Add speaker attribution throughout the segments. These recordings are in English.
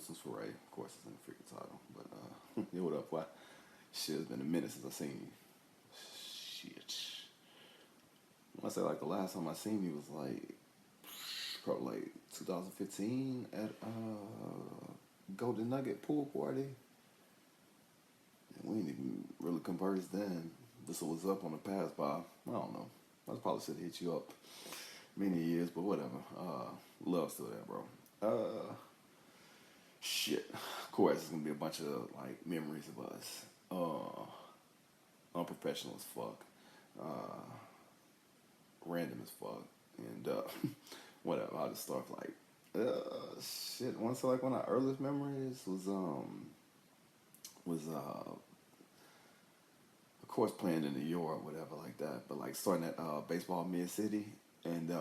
Speaker 1: Whistles for Ray. Of course, it's in the freaking title. But, yeah, what up? Why? Shit, it's been a minute since I seen you. Shit. I say like the last time I seen you was like probably like 2015 at Golden Nugget pool party. And we didn't even really converse then. This was up on the pass by. I don't know. I probably should have hit you up many years, but whatever. Love still there, bro. Shit. Of course, it's gonna be a bunch of like memories of us. Unprofessional as fuck. Random as fuck. And whatever. I'll just start like shit. One so like one of our earliest memories was of course playing in the yard, whatever like that. But like starting at baseball mid city and shit.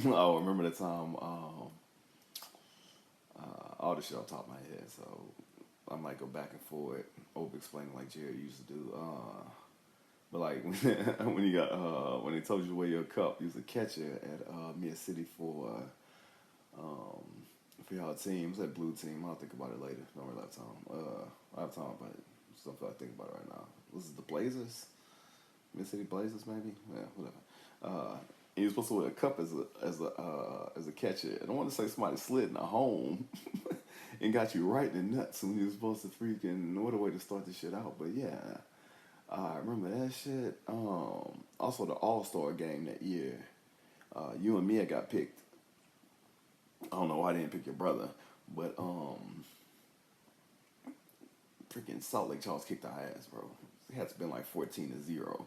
Speaker 1: I remember the time all the shit off the top of my head, so I might go back and forth over explaining like Jerry used to do. But like when you got when they told you to wear your cup, you was a catcher at Mid City for y'all teams, that blue team. I'll think about it later. Don't really have time. I have time, but something I think about it right now. Was it the Blazers? Mid City Blazers, maybe? Yeah, whatever. And he was supposed to wear a cup as a catcher. And I want to say somebody slid in a home and got you right in the nuts when you was supposed to freaking. What a way to start this shit out. But yeah, I remember that shit. Also, the All-Star game that year. You and Mia got picked. I don't know why I didn't pick your brother, but freaking Salt Lake Charles kicked our ass, bro. It had to been like 14-0.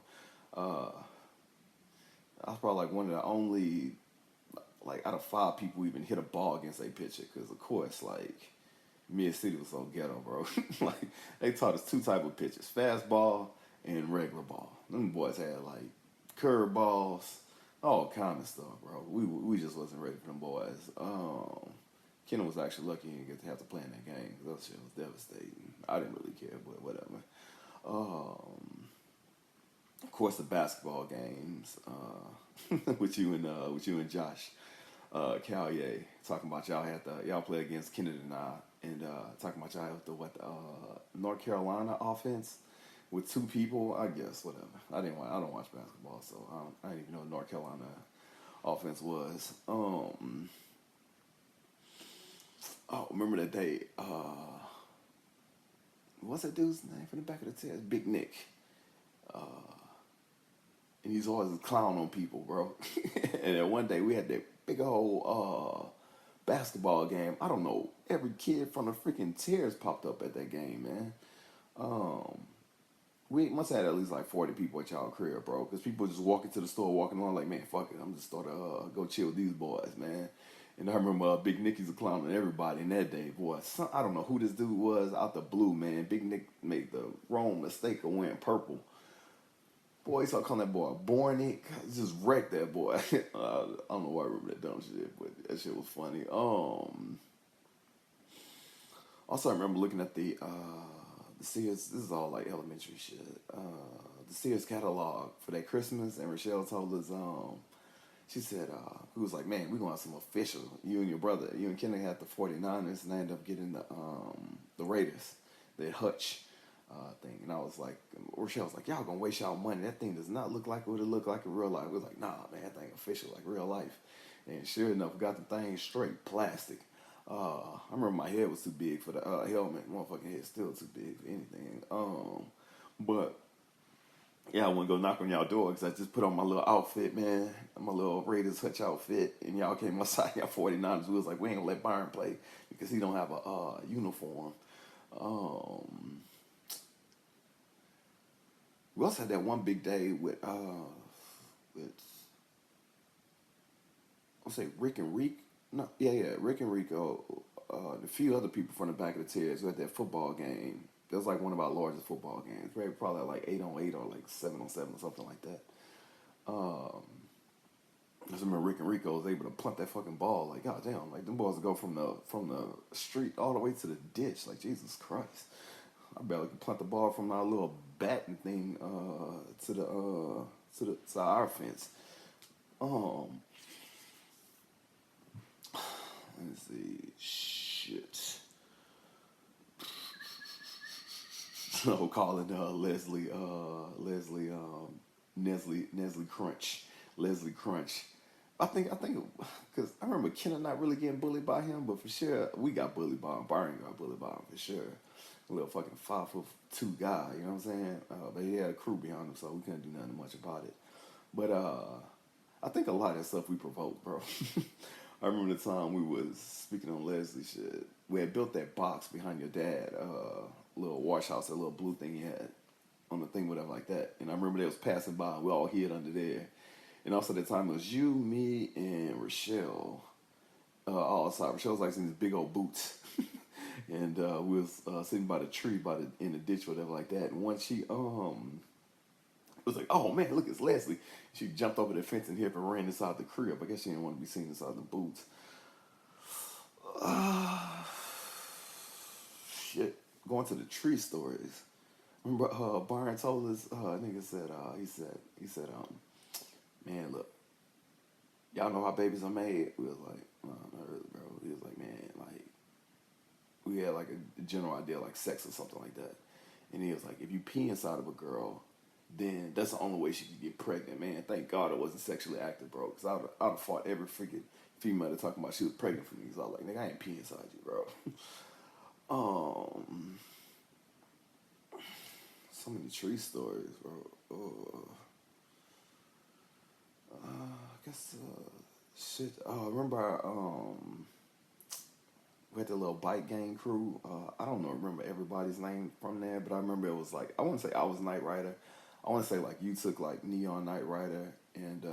Speaker 1: I was probably like one of the only, like out of 5 people who even hit a ball against a pitcher, because of course, like Mid City was so ghetto, bro. Like they taught us 2 type of pitches: fastball and regular ball. Them boys had like curve balls, all kind of stuff, bro. We just wasn't ready for them boys. Kenna was actually lucky he didn't get to have to play in that game, because that shit was devastating. I didn't really care, but whatever. Of course, the basketball games with you and Josh Callier, talking about y'all play against Kennedy and I, and talking about y'all had the North Carolina offense with 2 people. I guess whatever. I don't watch basketball, so I didn't even know what North Carolina offense was. Remember that day? What's that dude's name from the back of the test? Big Nick. And he's always a clown on people, bro. And then one day we had that big old basketball game. I don't know. Every kid from the freaking Tears popped up at that game, man. We must have had at least like 40 people at y'all crib, bro. Because people just walking to the store, walking along like, man, fuck it. I'm just start to go chill with these boys, man. And I remember Big Nicky's a clown on everybody in that day, boy. I don't know who this dude was out the blue, man. Big Nick made the wrong mistake of wearing purple. Boy, he started calling that boy a Bornick. Just wrecked that boy. I don't know why I remember that dumb shit, but that shit was funny. Also, I remember looking at the Sears. This is all like elementary shit. The Sears catalog for that Christmas, and Rochelle told us, she said, we was like, man, we gonna have some official. You and your brother, you and Kenny had the 49ers, and I ended up getting the Raiders, the Hutch thing. And I was like, Rochelle was like, y'all gonna waste y'all money. That thing does not look like what it looked like in real life. We was like, nah, man, that thing official, like real life. And sure enough, we got the thing straight, plastic. I remember my head was too big for the helmet. Motherfucking head still too big for anything. But yeah, I wouldn't go knock on y'all door because I just put on my little outfit, man, my little Raiders Hutch outfit, and y'all came outside, y'all 49ers. We was like, we ain't gonna let Byron play because he don't have a uniform. We also had that one big day with I'll say Rick and Reek. No, yeah, Rick and Rico, a few other people from the back of the Tears who had that football game. That was like one of our largest football games. Probably like 8-on-8 or like 7-on-7 or something like that. I just remember Rick and Rico was able to punt that fucking ball. Like, god damn, like them balls would go from the street all the way to the ditch. Like, Jesus Christ. I barely could punt the ball from our little batting thing to our fence. see. Shit. So calling Nestle Crunch. Leslie Crunch. I think, because I remember Kenna not really getting bullied by him, but for sure we got bullied by him. Byron got bullied by him for sure. A little fucking 5'2" guy, you know what I'm saying? But he had a crew behind him, so we couldn't do nothing much about it. But I think a lot of that stuff we provoked, bro. I remember the time we was speaking on Leslie shit. We had built that box behind your dad, little wash house, that little blue thing he had on the thing, whatever like that. And I remember they was passing by, we all hid under there. And also that time it was you, me, and Rochelle all outside. Rochelle was like in these big old boots. And we was sitting by the tree, in the ditch, whatever like that. And once she was like, oh man, look, it's Leslie. She jumped over the fence and hip and ran inside the crib. I guess she didn't want to be seen inside the boots. Shit. Going to the tree stories. Remember Byron told us, nigga said, he said, man, look, y'all know how babies are made? We was like, not really, bro. He was like, man, like, we had like a general idea like sex or something like that. And he was like, if you pee inside of a girl, then that's the only way she could get pregnant, man. Thank God it wasn't sexually active, bro. Because I'd have fought every freaking female that talking about she was pregnant for me. So I was like, nigga, I ain't pee inside you, bro. So many tree stories, bro. I guess, shit. Remember, we had the little bike gang crew. I don't know, remember everybody's name from there, but I remember it was like, I want to say I was Knight Rider. I want to say like you took like Neon Knight Rider, and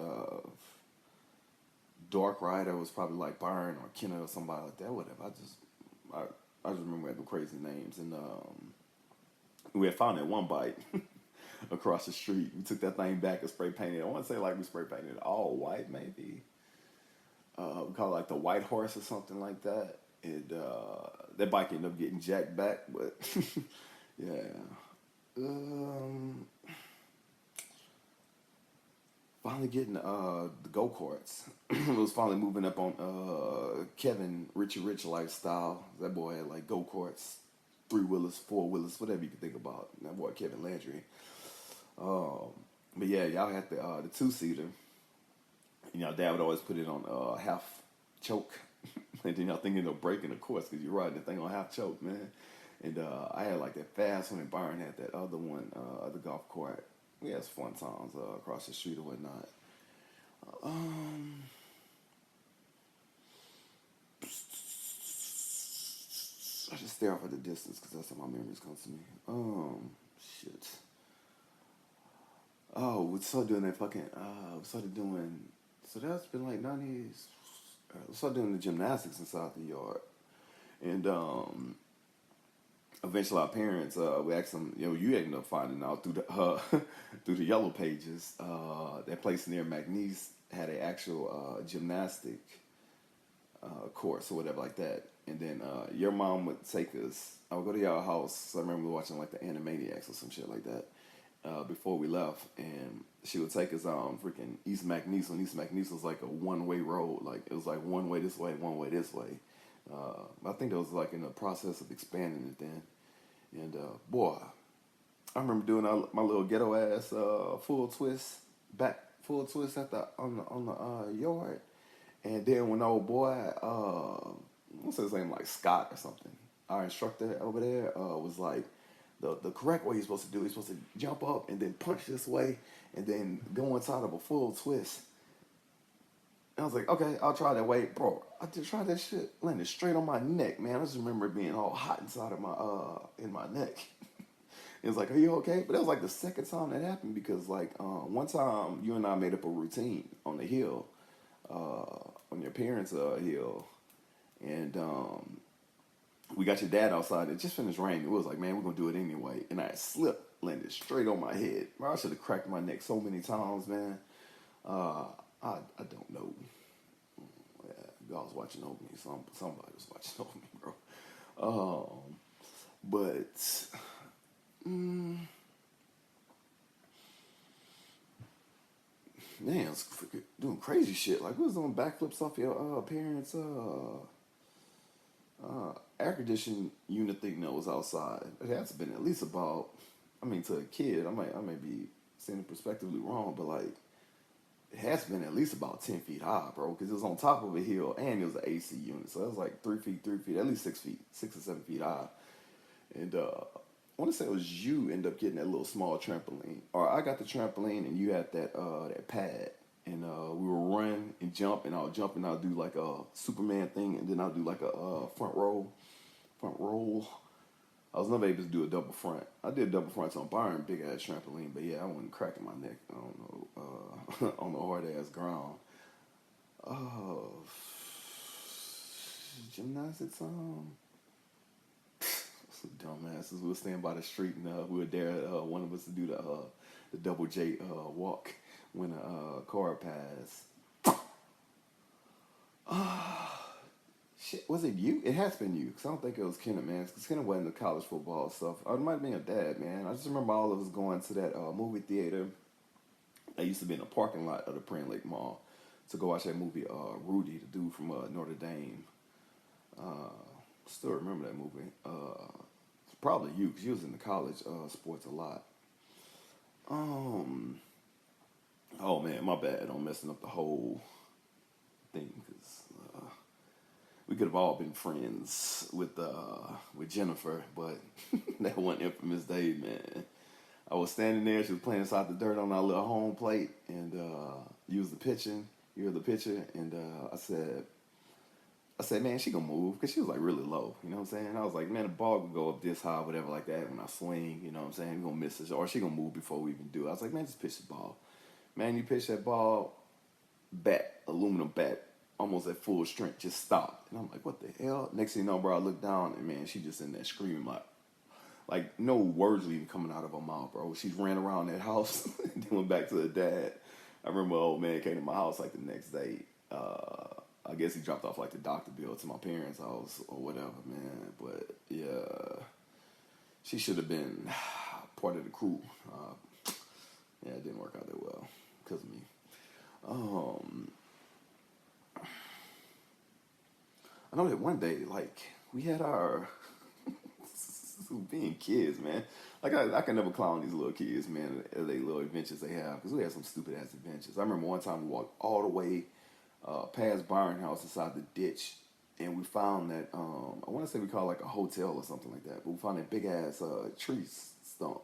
Speaker 1: Dark Rider was probably like Byron or Kenna or somebody like that. Whatever. I just remember we had the crazy names, and we had found that one bike across the street. We took that thing back and spray painted. I want to say like we spray painted it all white, maybe. We call it like the White Horse or something like that. And that bike ended up getting jacked back, but yeah. Finally getting the go-karts. It was finally moving up on Kevin Richie Rich lifestyle. That boy had like go-karts, 3-wheelers, 4-wheelers, whatever you could think about. That boy Kevin Landry. But yeah, y'all had the 2-seater. And y'all dad would always put it on half choke. And then y'all thinking of breaking, of course, because you're riding the thing on half choke, man. And I had like that fast one, and Byron had that other one, the golf cart. We had some fun times across the street or whatnot. I just stare off at the distance because that's how my memories come to me. Shit. Oh, we started doing that fucking. We started doing. So that's been like 90s. We started doing the gymnastics inside the yard, and eventually our parents, we asked them, you ended up finding out through the through the yellow pages, that place near McNeese had an actual gymnastic course or whatever like that. And then your mom would take us. I would go to your house. So I remember watching like the Animaniacs or some shit like that before we left, and she would take us on freaking East McNeese. And East McNeese was like a one-way road. Like it was like one way this way, one way this way. I think it was like in the process of expanding it then. And boy, I remember doing my little ghetto ass full twist at the on the yard. And then when old boy, what's his name, like Scott or something, our instructor over there was like, the correct way you're supposed to do, you're supposed to jump up and then punch this way and then go inside of a full twist. And I was like, okay, I'll try that way. Bro, I just tried that shit, landed straight on my neck, man. I just remember it being all hot inside of in my neck. It was like, are you okay? But that was like the second time that happened because like one time you and I made up a routine on the hill, on your parents' hill. And we got your dad outside. It just finished raining. It was like, man, we're going to do it anyway. And I slipped, landed straight on my head. Bro, I should have cracked my neck so many times, man. I don't know. Yeah, God's watching over me. Somebody was watching over me, bro. But man, I was doing crazy shit. Like we was doing backflips off your parents' Air conditioning unit thing that was outside. It has to been at least about. I mean, to a kid, I may be saying it prospectively wrong, but like it has been at least about 10 feet high, bro, because it was on top of a hill and it was an AC unit, so it was like 3 feet, 3 feet, at least 6 feet, 6 or 7 feet high. And I want to say it was you end up getting that little small trampoline, or I got the trampoline and you had that pad, and we were run and jump, and I'll jump and I'll do like a Superman thing, and then I'll do like a front roll. I was never able to do a double front. I did double fronts on Byron, big ass trampoline, but yeah, I wasn't cracking my neck. I don't know, on the hard ass ground. Oh, gymnastics. Dumbasses. We were standing by the street and we were there. One of us to do the double J walk when a car passed. Shit, was it you? It has been you, because I don't think it was Kenneth, man, because Kenneth wasn't the college football stuff. Or it might have been your dad, man. I just remember all of us going to that movie theater that used to be in the parking lot of the Prairie Lake Mall to go watch that movie, Rudy, the dude from Notre Dame. Still remember that movie. Probably you, because you was in the college sports a lot. Oh man, my bad on messing up the whole thing, because we could have all been friends with Jennifer, but that one infamous day, man. I was standing there, she was playing inside the dirt on our little home plate, and you was the pitching, you were the pitcher, and I said, man, she gonna move, because she was like really low, you know what I'm saying? I was like, man, the ball could go up this high, whatever like that, when I swing, you know what I'm saying? We're gonna miss it, or she gonna move before we even do it. I was like, man, just pitch the ball. Man, you pitch that ball, bat, aluminum bat, almost at full strength, just stopped. And I'm like, what the hell? Next thing you know, bro, I look down, and man, she just in there screaming like no words were even coming out of her mouth, bro. She ran around that house and then went back to her dad. I remember an old man came to my house like the next day. I guess he dropped off like the doctor bill to my parents' house or whatever, man. But yeah, she should have been part of the crew. Yeah, it didn't work out that well because of me. I know that one day, like, we had our being kids, man. Like I can never clown these little kids, man, at they little adventures they have, because we had some stupid ass adventures. I remember one time we walked all the way past Byron House inside the ditch, and we found that I want to say we called it like a hotel or something like that, but we found that big ass tree stump,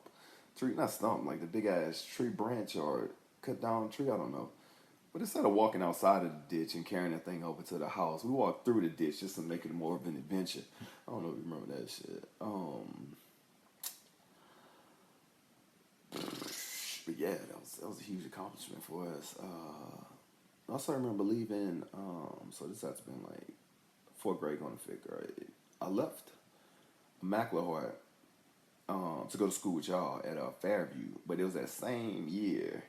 Speaker 1: tree not stump, like the big ass tree branch or cut down tree, I don't know. But instead of walking outside of the ditch and carrying that thing over to the house, we walked through the ditch just to make it more of an adventure. I don't know if you remember that shit. But yeah, that was a huge accomplishment for us. I also remember leaving. So this has been like fourth grade going to fifth grade. I left McLehart to go to school with y'all at Fairview, but it was that same year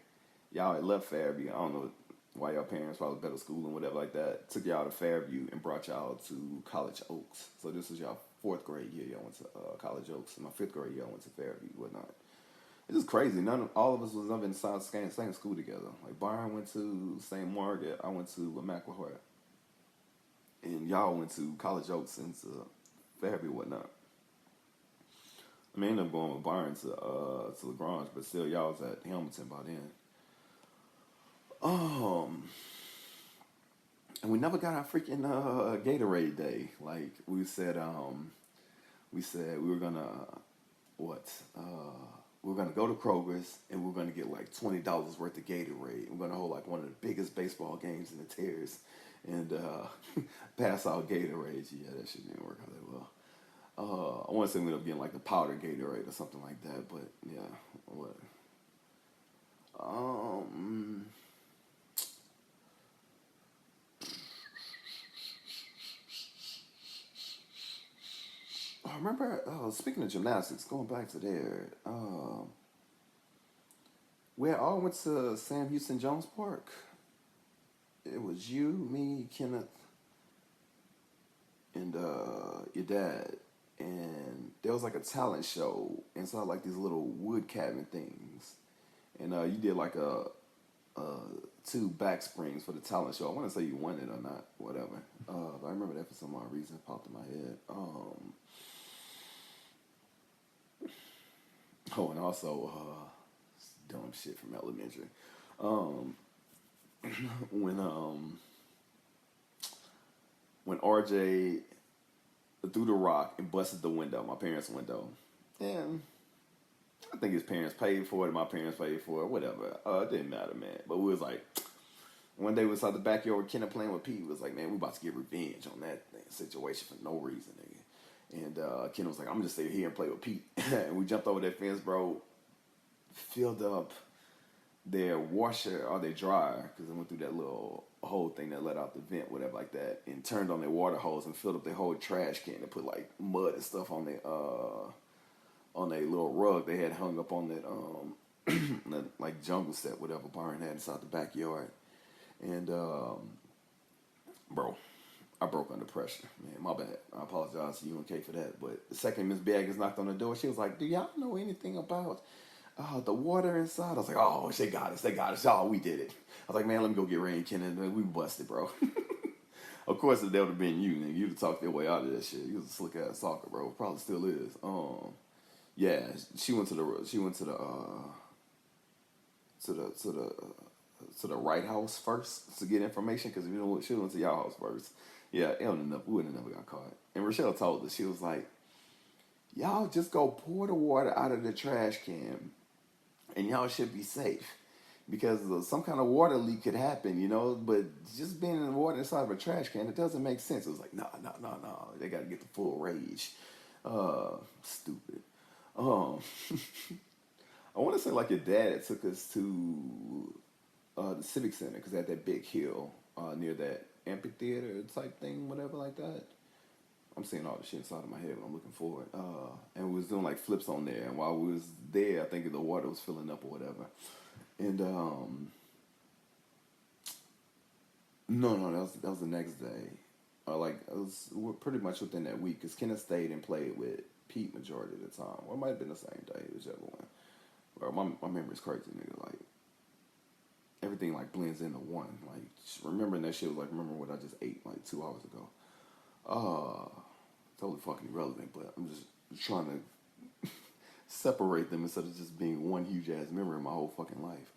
Speaker 1: y'all had left Fairview. I don't know why y'all parents probably better school and whatever like that. Took y'all to Fairview and brought y'all to College Oaks. So this was y'all fourth grade year. Y'all went to College Oaks. And my fifth grade year, I went to Fairview, whatnot. It's just crazy. All of us was never in the same school together. Like Byron went to St. Margaret, I went to McLehart, and y'all went to College Oaks and to Fairview, whatnot. I mean, I ended up going with Byron to LaGrange, but still, y'all was at Hamilton by then. And we never got our freaking Gatorade day. Like we said we were gonna what? We were gonna go to Kroger's and we were gonna get like $20 worth of Gatorade. We're gonna hold like one of the biggest baseball games in the Terrace and pass out Gatorades. Yeah, that shit didn't work out that well. I want to say we ended up getting like the powder Gatorade or something like that, but yeah, what? I remember, speaking of gymnastics, going back to there, we all went to Sam Houston Jones Park. It was you, me, Kenneth, and your dad. And there was like a talent show inside like these little wood cabin things. And you did like a two back springs for the talent show. I want to say you won it or not, whatever. But I remember that for some odd reason it popped in my head. Oh, and also dumb shit from elementary. Um, when when RJ threw the rock and busted the window, my parents' window, and I think his parents paid for it. My parents paid for it. Whatever. It didn't matter, man. But we was like, one day we was out the backyard with Kenna playing with Pete. We was like, man, we about to get revenge on that situation for no reason, nigga. And Kenna was like, I'm gonna just stay here and play with Pete. And we jumped over that fence, bro. Filled up their washer or their dryer, because I went through that little hole thing that let out the vent, whatever like that, and turned on their water hose and filled up their whole trash can and put like mud and stuff on their little rug they had hung up on that like jungle set, whatever Byron had inside the backyard. And bro, I broke under pressure. Man, my bad. I apologize to you and Kay for that. But the second Miss Baggins knocked on the door, she was like, do y'all know anything about the water inside? I was like, oh, they got us. They got us. Oh, we did it. I was like, man, let me go get Ray and Ken, and we busted, bro. Of course, if that would have been you, nigga, you'd have talked your way out of that shit. You was a slick ass stalker, bro. Probably still is. Yeah, she went to the to the right house first to get information, because you know what, she went to y'all house first. Yeah, we would have never got caught. And Rochelle told us, she was like, y'all just go pour the water out of the trash can and y'all should be safe, because some kind of water leak could happen, you know, but just being in the water inside of a trash can, it doesn't make sense. It was like, no, they got to get the full rage. Stupid. I want to say like your dad took us to the Civic Center, because they had that big hill near that amphitheater type thing, whatever like that. I'm seeing all the shit inside of my head when I'm looking forward. And we was doing like flips on there. And while we was there, I think the water was filling up or whatever. And no, that was the next day. We're pretty much within that week, because Kenneth stayed and played with Pete majority of the time. Or it might have been the same day, whichever one. Bro, my memory's crazy, nigga. Like, everything like blends into one. Like, remembering that shit was like remembering what I just ate like 2 hours ago. Totally fucking irrelevant, but I'm just trying to separate them instead of just being one huge ass memory in my whole fucking life.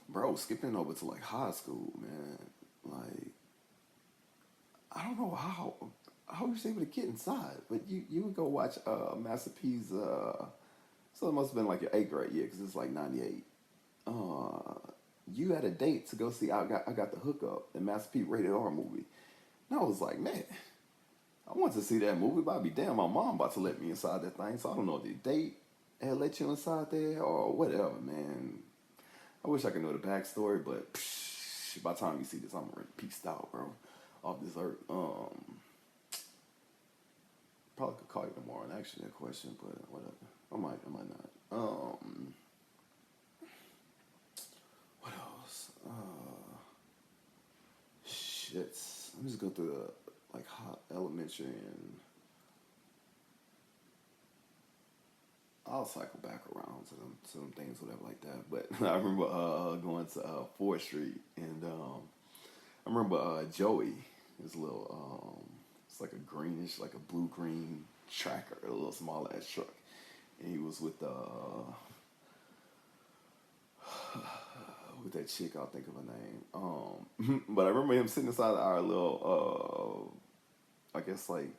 Speaker 1: Bro, skipping over to like high school, man. Like, I don't know how you was able to get inside, but you would go watch Master P's. So it must have been like your 8th grade year, because it's like 98. You had a date to go see I Got the Hookup, the Master P rated R movie. And I was like, man, I want to see that movie, but I'd be damn, my mom about to let me inside that thing, so I don't know if the date had let you inside there or whatever, man. I wish I could know the backstory, but by the time you see this, I'm already peaced out, bro, off this earth. Probably could call you tomorrow and ask you that question, but whatever. I might not. What else? Shit. Let me just go through the like hot elementary, and I'll cycle back around to them things, whatever like that. But I remember going to 4th Street, and I remember Joey, his little it's like a greenish, like a blue green tracker, a little small ass truck, and he was with that chick, I'll think of her name. But I remember him sitting inside our little, I guess like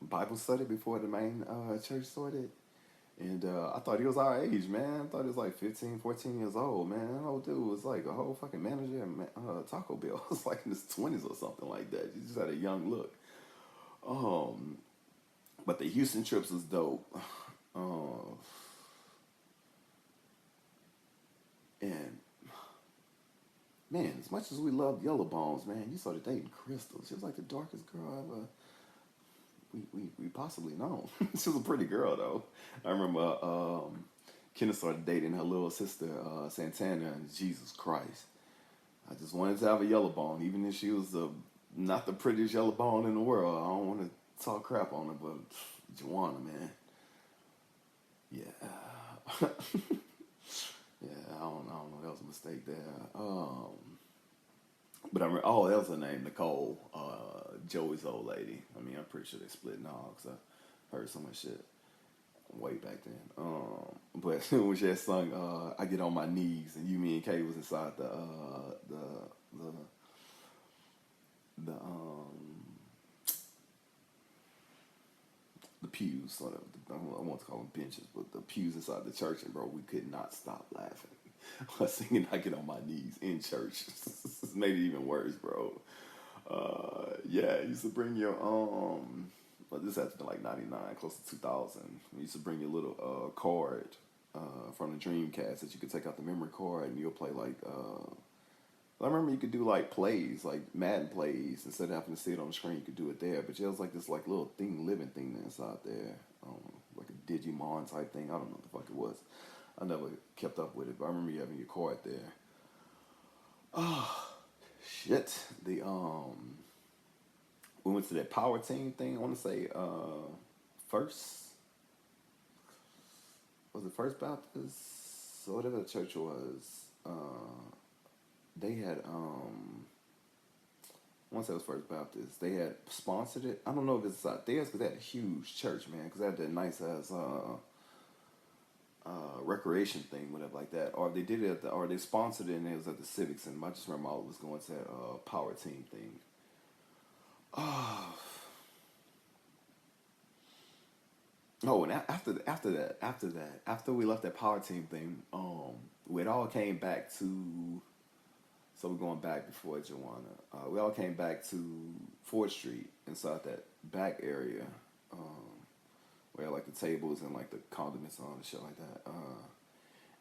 Speaker 1: Bible study before the main church started. And I thought he was our age, man. I thought he was like 15, 14 years old, man. That old dude was like a whole fucking manager at Taco Bell. It was like in his 20s or something like that. He just had a young look. But the Houston trips was dope. And man, as much as we loved Yellow Bones, man, you started dating Crystal. She was like the darkest girl we possibly known. She was a pretty girl though. I remember Kenneth started dating her little sister Santana, and Jesus Christ, I just wanted to have a yellow bone, even if she was not the prettiest yellow bone in the world. I don't want to talk crap on her, but Joanna, man, Yeah. Yeah, I don't know. That was a mistake there. But I remember, oh, that was her name, Nicole, Joey's old lady. I mean, I'm pretty sure they split now because I heard so much shit way back then. But when she had sung, "I Get on My Knees," and you, me, and Kay was inside the pews, or I want to call them benches, but the pews inside the church, and bro, we could not stop laughing. While singing "I Get on My Knees" in church. Made it even worse, bro. Yeah, you used to bring your but this had to be like '99, close to 2000. You used to bring your little card from the Dreamcast that you could take out the memory card, and you'll play like. I remember you could do like plays, like Madden plays, instead of having to see it on the screen. You could do it there, but it was like this like little thing, living thing that's out there, like a Digimon type thing. I don't know what the fuck it was. I never kept up with it, but I remember you having your card there. Oh shit! We went to that power team thing. I want to say first was it First Baptist, so whatever the church was. They had I want to say it was First Baptist. They had sponsored it. I don't know if it's out theirs because they had a huge church, man. Because they had that nice ass recreation thing, whatever like that. Or they did it at or they sponsored it and it was at the Civic Center. I just remember I was going to that power team thing. Oh, oh, and after we left that power team thing, it all came back to. So we're going back before Joanna. We all came back to 4th Street inside that back area, where like the tables and like the condiments on and shit like that.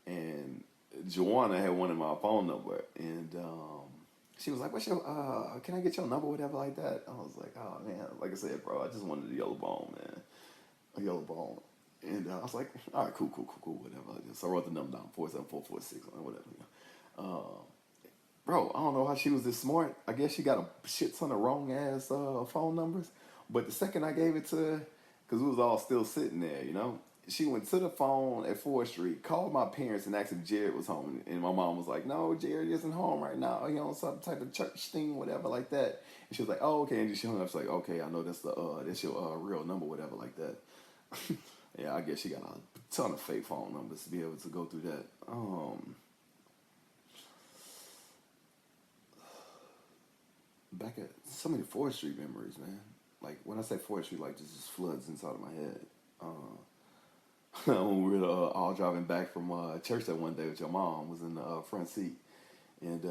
Speaker 1: And Joanna had wanted my phone number, and she was like, "What's your? Can I get your number, whatever, like that?" I was like, "Oh man, like I said, bro, I just wanted a yellow bone, man, a yellow bone." And I was like, "All right, cool, whatever." So I wrote the number down, 47446, or whatever. Bro, I don't know how she was this smart. I guess she got a shit ton of wrong ass phone numbers. But the second I gave it to her, because we was all still sitting there, you know, she went to the phone at 4th Street, called my parents, and asked if Jared was home. And my mom was like, "No, Jared isn't home right now. He on some type of church thing, whatever, like that." And she was like, "Oh, okay." And she hung up. She's like, "Okay, I know that's your real number, whatever, like that." Yeah, I guess she got a ton of fake phone numbers to be able to go through that. Back at so many 4th Street memories, man. Like when I say 4th Street, like just floods inside of my head. When we were all driving back from church that one day with your mom was in the front seat, and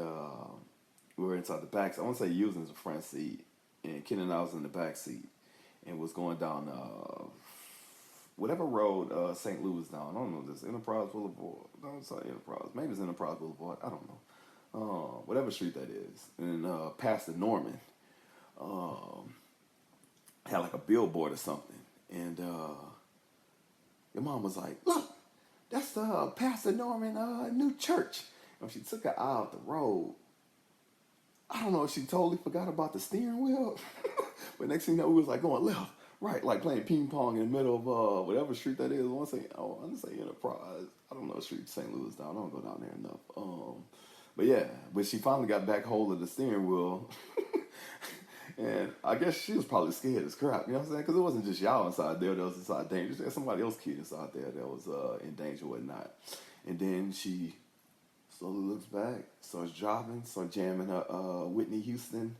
Speaker 1: we were inside the back. So I want to say you was in the front seat, and Ken and I was in the back seat, and was going down whatever road St. Louis down. I don't know this Enterprise Boulevard. No, it's not Enterprise. Maybe it's Enterprise Boulevard. I don't know. Whatever street that is, and Pastor Norman had like a billboard or something, and your mom was like, "Look, that's the Pastor Norman new church." And she took her eye out the road. I don't know if she totally forgot about the steering wheel, but next thing you know, we was like going left, right, like playing ping pong in the middle of whatever street that is. I want to say, oh, I'm gonna say Enterprise. I don't know street St. Louis down. I don't go down there enough. But yeah, but she finally got back hold of the steering wheel. And I guess she was probably scared as crap, you know what I'm saying? Because it wasn't just y'all inside there that was inside danger. There's somebody else kid inside there that was in danger or whatnot. And then she slowly looks back, starts driving, starts jamming her Whitney Houston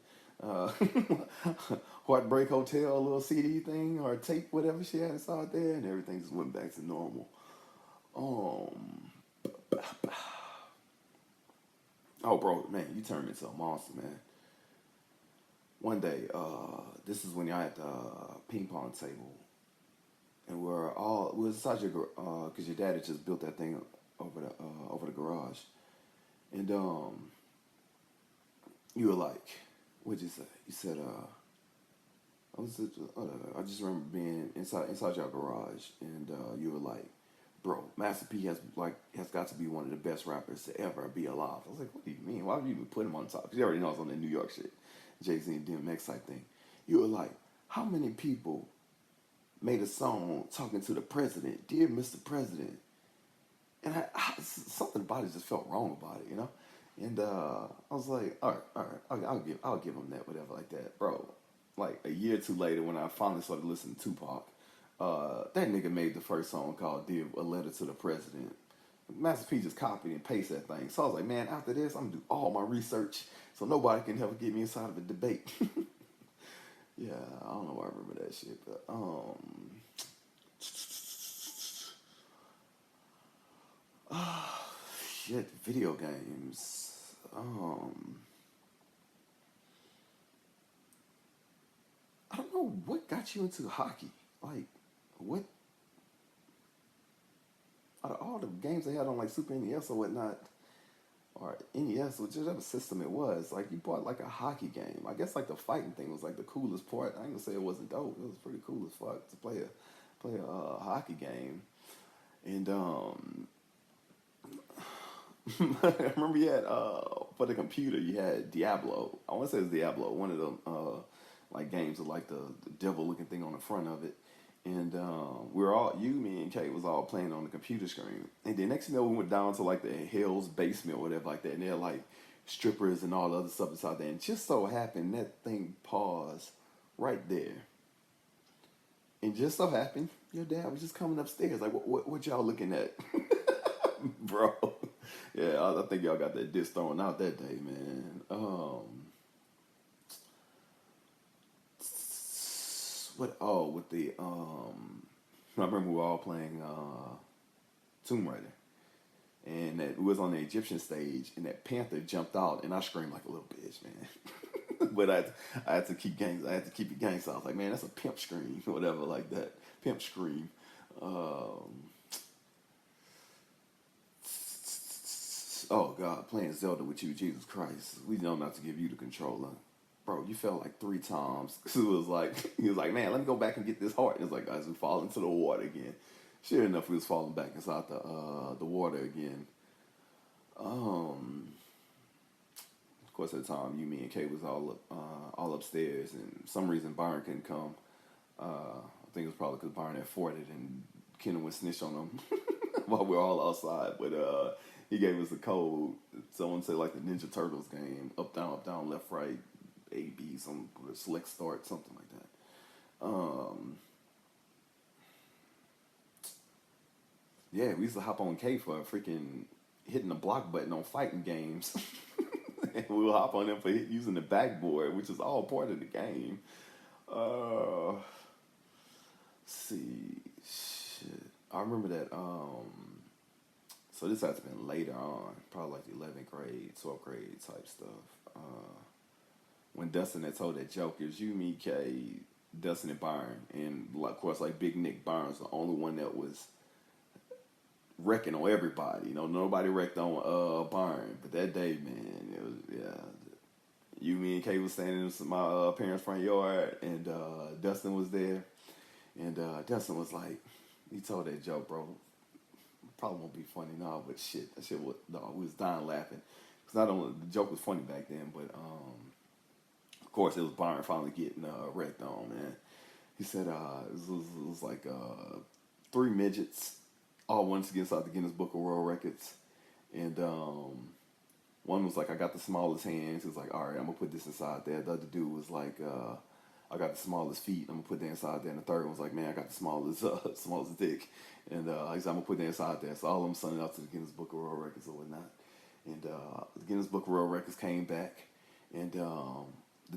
Speaker 1: Heartbreak Hotel little CD thing or tape, whatever she had inside there, and everything just went back to normal. Um, oh, bro, man, you turned me into a monster, man. One day, this is when y'all at the ping pong table, and we was inside your because your dad had just built that thing over the garage, and you were like, what'd you say? You said I just remember being inside your garage, and you were like, "Bro, Master P has got to be one of the best rappers to ever be alive." I was like, "What do you mean? Why would you even put him on top?" Because you already know it's on the New York shit, Jay-Z and DMX type thing. You were like, "How many people made a song talking to the president, "Dear Mr. President," and something about it just felt wrong about it, you know. And I was like, all right, I'll give him that, whatever, like that, bro. Like a year or two later, when I finally started listening to Tupac, that nigga made the first song called "Dear a Letter to the President." Master P just copied and pasted that thing. So I was like, man, after this, I'm gonna do all my research so nobody can ever get me inside of a debate. Yeah, I don't know why I remember that shit, but shit, video games. I don't know what got you into hockey. Like, what out of all the games they had on like Super NES or whatnot, or NES, whichever system it was, like you bought like a hockey game. I guess like the fighting thing was like the coolest part. I ain't gonna say it wasn't dope. It was pretty cool as fuck to play a hockey game. And I remember you had for the computer you had Diablo. I want to say it was Diablo, one of them like games with like the devil looking thing on the front of it. And we were all you, me, and Kate was all playing on the computer screen. And then next thing you know, we went down to like the Hell's Basement or whatever like that, and they had like strippers and all the other stuff inside there. And just so happened that thing paused right there. And just so happened your dad was just coming upstairs. Like, what y'all looking at, bro? Yeah, I think y'all got that disc thrown out that day, man. What? Oh, with the I remember we were all playing Tomb Raider, and that we was on the Egyptian stage, and that panther jumped out, and I screamed like a little bitch, man. But I had to keep gangs. I had to keep it gangs. So I was like, man, that's a pimp scream, whatever, like that. Pimp scream. Oh God, playing Zelda with you, Jesus Christ. We know not to give you the controller. Bro, you fell like 3 times. He was like, man, let me go back and get this heart. And it's like, guys, we fall into the water again. Sure enough, we was falling back inside the water again. Of course, at the time, you, me, and Kay was all upstairs, and for some reason Byron couldn't come. I think it was probably because Byron had farted and Kendall would snitch on him while we were all outside. But he gave us a code. Someone said like the Ninja Turtles game, up, down, left, right, A, B, some select start, something like that. Yeah, we used to hop on K for freaking hitting the block button on fighting games. And we would hop on them for using the backboard, which is all part of the game. Let's see, shit. I remember that. So this has been later on, probably like the 11th grade, 12th grade type stuff. When Dustin had told that joke, it was you, me, Kay, Dustin, and Byron, and of course, like Big Nick Byron's the only one that was wrecking on everybody. You know, nobody wrecked on Byron, but that day, man, it was You, me, and Kay was standing in my parents' front yard, and Dustin was there, and Dustin was like, he told that joke, bro. Probably won't be funny now, but shit, that shit was, dog, we was dying laughing. Cause not only the joke was funny back then, but of course it was Byron finally getting wrecked on, man. He said it was like 3 midgets all wanted to get inside the Guinness Book of World Records, and one was like, I got the smallest hands. He was like, all right, I'm gonna put this inside there. The other dude was like, I got the smallest feet. I'm gonna put that inside there. And the third one was like, man, I got the smallest dick. And he said, I'm gonna put that inside there. So all of them sent it out to the Guinness Book of World Records or whatnot. And the Guinness Book of World Records came back, and the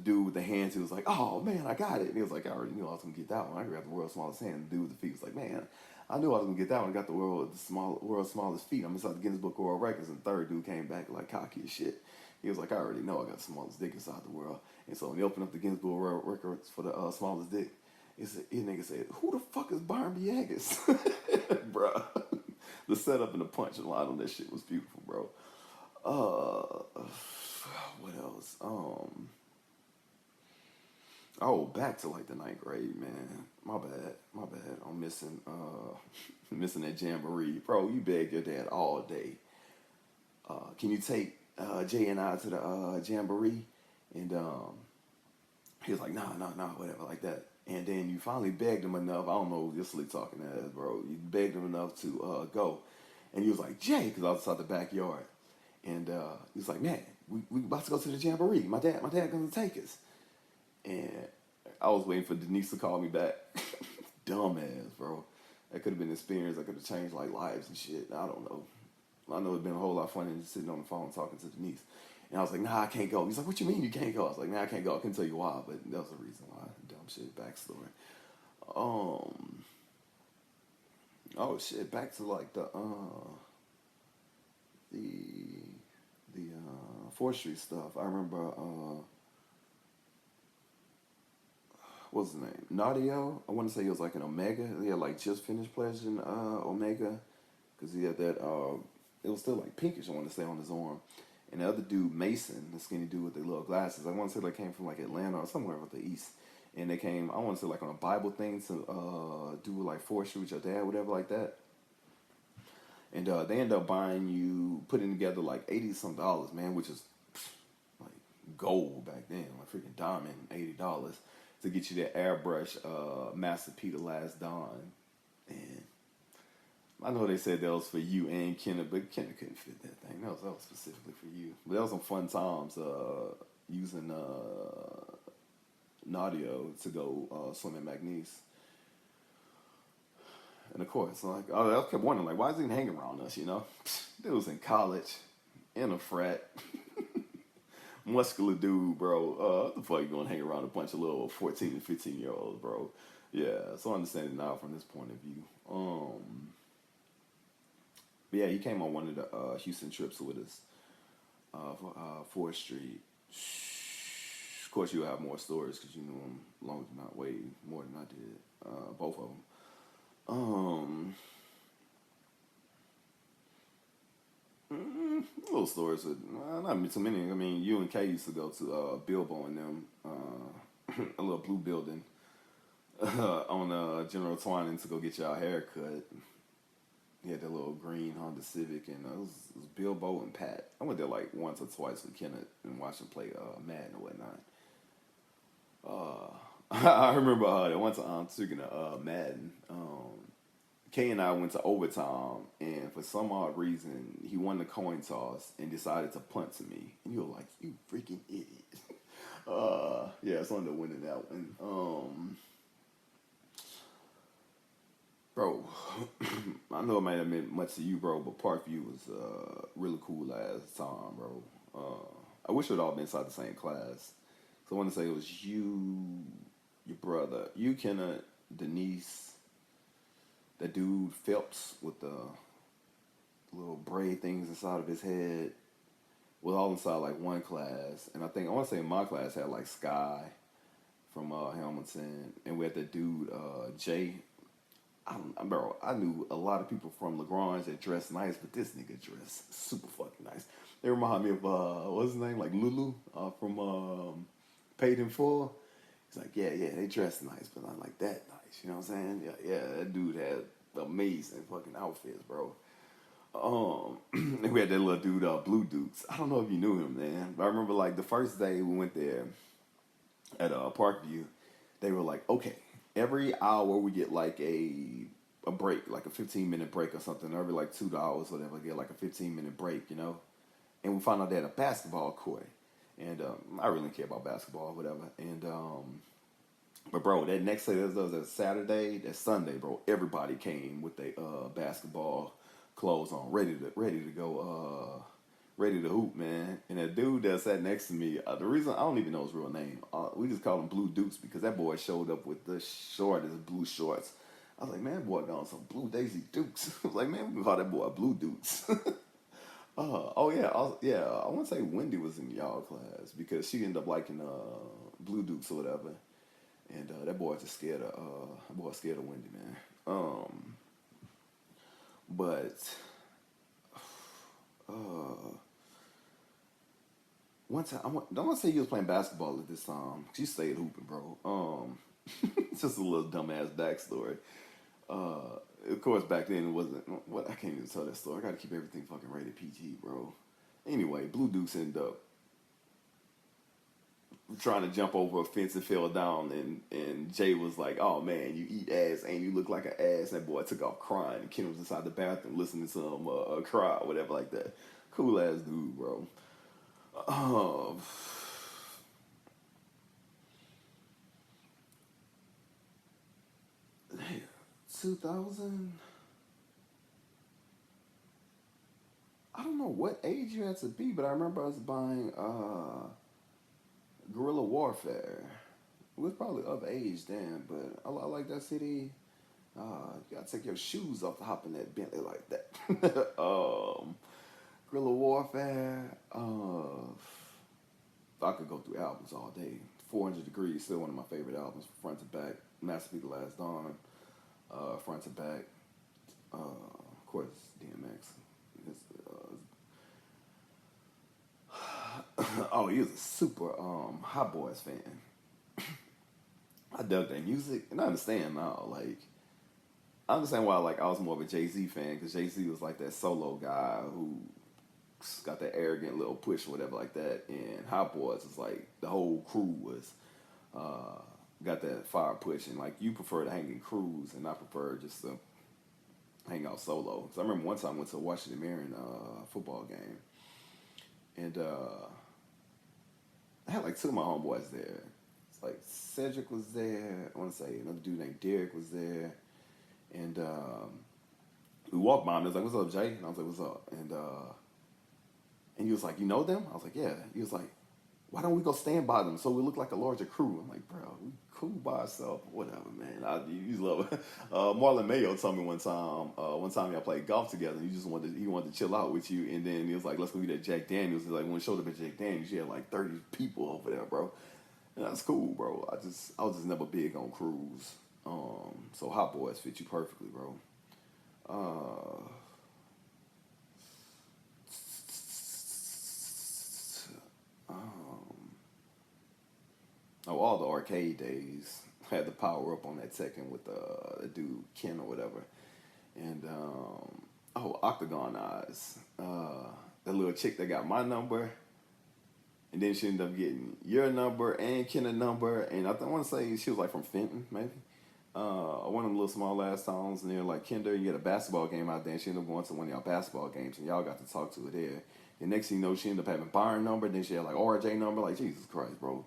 Speaker 1: dude with the hands, he was like, oh man, I got it. And he was like, I already knew I was gonna get that one. I got the world's smallest hand. The dude with the feet was like, man, I knew I was gonna get that one. I got the world's smallest feet. I'm inside the Guinness Book of World Records. And the third dude came back like cocky as shit. He was like, I already know I got the smallest dick inside the world. And so when he opened up the Guinness Book of World Records for the smallest dick, his nigga said, who the fuck is Byron Biagas? Bruh. The setup and the punchline on that shit was beautiful, bro. What else? Oh, back to like the 9th grade, man. My bad. I'm missing missing that jamboree. Bro, you begged your dad all day. Can you take Jay and I to the jamboree? And he was like, nah, whatever, like that. And then you finally begged him enough. I don't know, just like talking ass, bro. You begged him enough to go. And he was like, Jay, because I was outside the backyard. And he was like, man, we about to go to the jamboree. My dad gonna take us. And I was waiting for Denise to call me back. Dumbass, bro. That could have been an experience that could have changed like lives and shit. I don't know. I know it'd been a whole lot funnier than just sitting on the phone talking to Denise. And I was like, nah, I can't go. He's like, what you mean you can't go? I was like, nah, I can't go. I can tell you why, but that was the reason why. Dumb shit, backstory. Oh shit, back to like the 4th Street stuff. I remember what's his name? Nadio. I want to say he was like an Omega. He had like just finished pledging Omega because he had that. It was still like pinkish. I want to say on his arm. And the other dude, Mason, the skinny dude with the little glasses. I want to say they came from like Atlanta or somewhere with the East. And they came, I want to say like on a Bible thing to do like 4th Street with your dad, whatever like that. And they end up buying you, putting together like $80-some, man, which is like gold back then, like freaking diamond, $80 to get you that airbrush Master P the Last Don. And I know they said that was for you and Kenneth, but Kenneth couldn't fit that thing. That was specifically for you. But that was some fun times using Nadio to go swim at McNeese. And of course, like I kept wondering, like, why is he hanging around us? You know, dude was in college, in a frat, muscular dude, bro. What the fuck you gonna hang around a bunch of little 14 and 15-year-olds, bro? Yeah, so I understand it now from this point of view. But yeah, he came on one of the Houston trips with us for 4th Street. Of course, you'll have more stories because you knew him long, not way more than I did. Both of them. Little stories, not too many. I mean, you and Kay used to go to Bilbo and them, a little blue building on General Twining to go get y'all haircut. He had that little green Honda Civic, and it was Bilbo and Pat. I went there like once or twice with Kenneth and watched him play Madden or whatnot. I remember that one time, speaking of Madden, Kay and I went to overtime, and for some odd reason, he won the coin toss and decided to punt to me. And you were like, you freaking idiot. Yeah, so I ended up winning that one. Bro, I know it might have meant much to you, bro, but Parkview was really cool last time, bro. I wish it would all been inside the same class. So I want to say it was you, your brother, you, Kenneth, Denise, that dude Phelps with the little braid things inside of his head was all inside like one class. And I want to say my class had like Sky from Hamilton, and we had that dude Jay. Bro, I knew a lot of people from LaGrange that dressed nice, but this nigga dressed super fucking nice. They remind me of what's his name, like Lulu from Paid in Full. He's like, yeah, they dress nice, but not like that nice. You know what I'm saying? Yeah, that dude had amazing fucking outfits, bro. And we had that little dude, Blue Dukes. I don't know if you knew him, man. But I remember like the first day we went there at Parkview, they were like, okay, every hour we get like a break, like a 15-minute break or something. Every like $2, whatever, get like a 15-minute break, you know? And we found out they had a basketball court. And I really didn't care about basketball, whatever. And but bro, that next day, that was a Saturday, that Sunday, bro, everybody came with their basketball clothes on, ready to go, ready to hoop, man. And that dude that sat next to me, the reason I don't even know his real name, we just call him Blue Dukes because that boy showed up with the shortest blue shorts. I was like, man, that boy got on some Blue Daisy Dukes. I was like, man, we can call that boy Blue Dukes. I want to say Wendy was in y'all class because she ended up liking Blue Dukes or whatever, and that boy just scared of Wendy, man. But one time, don't want to say you was playing basketball at this time. She stayed hooping, bro. It's just a little dumbass backstory. Of course, back then it wasn't. What I can't even tell that story. I got to keep everything fucking rated PG, bro. Anyway, Blue Dukes ended up trying to jump over a fence and fell down, and Jay was like, "Oh man, you eat ass and you look like an ass." And that boy took off crying. And Ken was inside the bathroom listening to him cry or whatever like that. Cool ass dude, bro. Um, 2000. I don't know what age you had to be, but I remember us buying Guerrilla Warfare. We was probably of age then, but I like that CD. You gotta take your shoes off to hop in that Bentley like that. Guerrilla Warfare. I could go through albums all day. 400 Degrees, still one of my favorite albums, front to back. Master P, The Last Dawn, front to back. Of course, DMX. Oh, he was a super Hot Boys fan. I dug their music, and I understand now. Like, I understand why. Like, I was more of a Jay-Z fan because Jay-Z was like that solo guy who got that arrogant little push or whatever like that. And Hot Boys is like the whole crew was got that fire push, and like you prefer to hang in crews, and I prefer just to hang out solo. Because I remember one time I went to a Washington Marion football game, and I had like two of my homeboys there. It's like Cedric was there. I want to say another dude named Derek was there, and we walked by him. He was like, "What's up, Jay?" And I was like, "What's up?" And he was like, "You know them?" I was like, "Yeah." He was like, "Why don't we go stand by them so we look like a larger crew?" I'm like, "Bro, we cool by ourselves, whatever, man." You love it. Marlon Mayo told me one time y'all played golf together. And he wanted to chill out with you, and then he was like, "Let's go eat at Jack Daniels." He's like, when we showed up at Jack Daniels, you had like 30 people over there, bro. And that's cool, bro. I was just never big on crews. So Hot Boys fit you perfectly, bro. Uh, um, all the arcade days had the power up on that Tekken with the dude Ken or whatever, and Octagon Eyes, that little chick that got my number, and then she ended up getting your number and Ken's number, and I want to say she was like from Fenton, maybe. One of them little small ass towns near like Kinder. You had a basketball game out there, and she ended up going to one of y'all basketball games, and y'all got to talk to her there. The next thing you know, she ended up having Byron number, then she had like RJ number. Like, Jesus Christ, bro.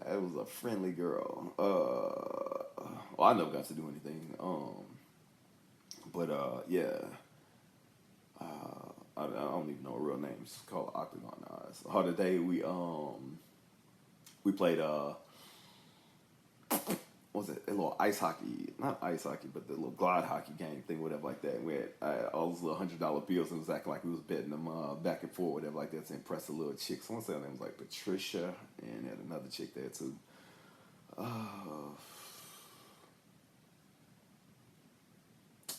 Speaker 1: That was a friendly girl. Well, I never got to do anything. But yeah. I don't even know her real name. It's called Octagon Eyes. The other day we played what was it? A little ice hockey, not ice hockey, but the little glide hockey game thing, whatever like that. And we had all those little $100 bills, and it was acting like we was betting them back and forth, whatever like that, to impress the little chicks. Someone said her name was like Patricia, and had another chick there too.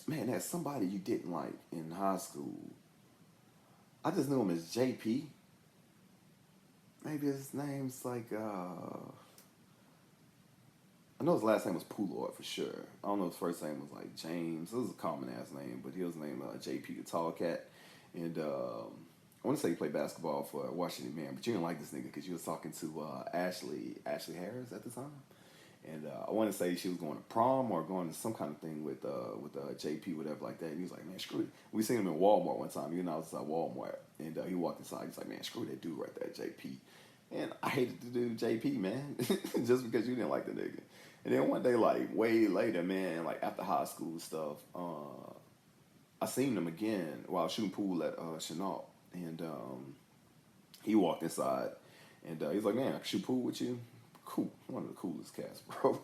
Speaker 1: Man, there's somebody you didn't like in high school. I just knew him as JP. Maybe his name's like I know his last name was Poulard for sure. I don't know his first name was like James. It was a common ass name, but he was named JP, the tall cat. And I want to say he played basketball for Washington Man, but you didn't like this nigga because you was talking to Ashley Harris at the time. And I want to say she was going to prom or going to some kind of thing with JP, whatever like that. And he was like, "Man, screw it." We seen him in Walmart one time. You know, I was at Walmart, and he walked inside. He's like, "Man, screw that dude right there, JP." And I hated the dude JP, man, just because you didn't like the nigga. And then one day, like way later, man, like after high school stuff, I seen him again while I was shooting pool at Chenault, and he walked inside, and he's like, "Man, I can shoot pool with you." Cool, one of the coolest cats, bro.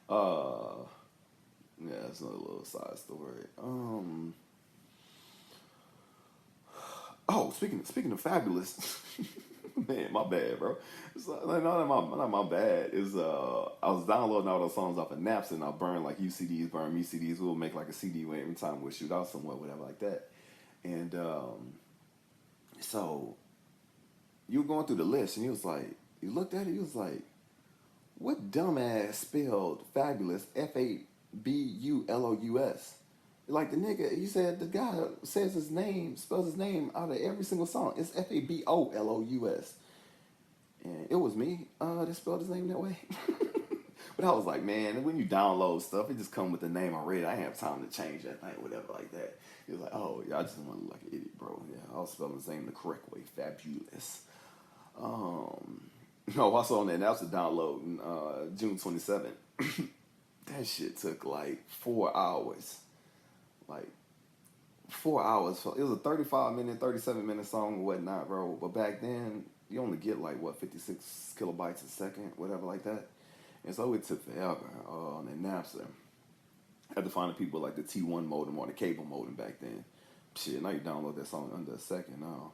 Speaker 1: uh, yeah, that's another little side story. Oh, speaking of fabulous, man, my bad, bro. It's not my bad. Is I was downloading all those songs off of Napster, and I burn like UCDs, burn me CDs. We'll make like a CD every time we shoot out somewhere, whatever like that. And so you were going through the list, and he was like, you looked at it, he was like, "What dumbass spelled fabulous Fabulous? Like the nigga, you said the guy spells his name out of every single song. It's Fabulous. And it was me that spelled his name that way. But I was like, man, when you download stuff, it just come with the name already. I ain't have time to change that thing, whatever like that. He was like, oh, yeah, I just want to look like an idiot, bro. Yeah, I was spelling his name the correct way. Fabulous. Um, no, also on that, that was a download June 27th. That shit took like 4 hours. Like 4 hours. It was a 35-minute, 37-minute song and whatnot, bro. But back then, you only get like, what, 56 kilobytes a second, whatever like that. And so it took forever on the Napster. I had to find the people like the T1 modem or the cable modem back then. Shit, now you download that song under a second now.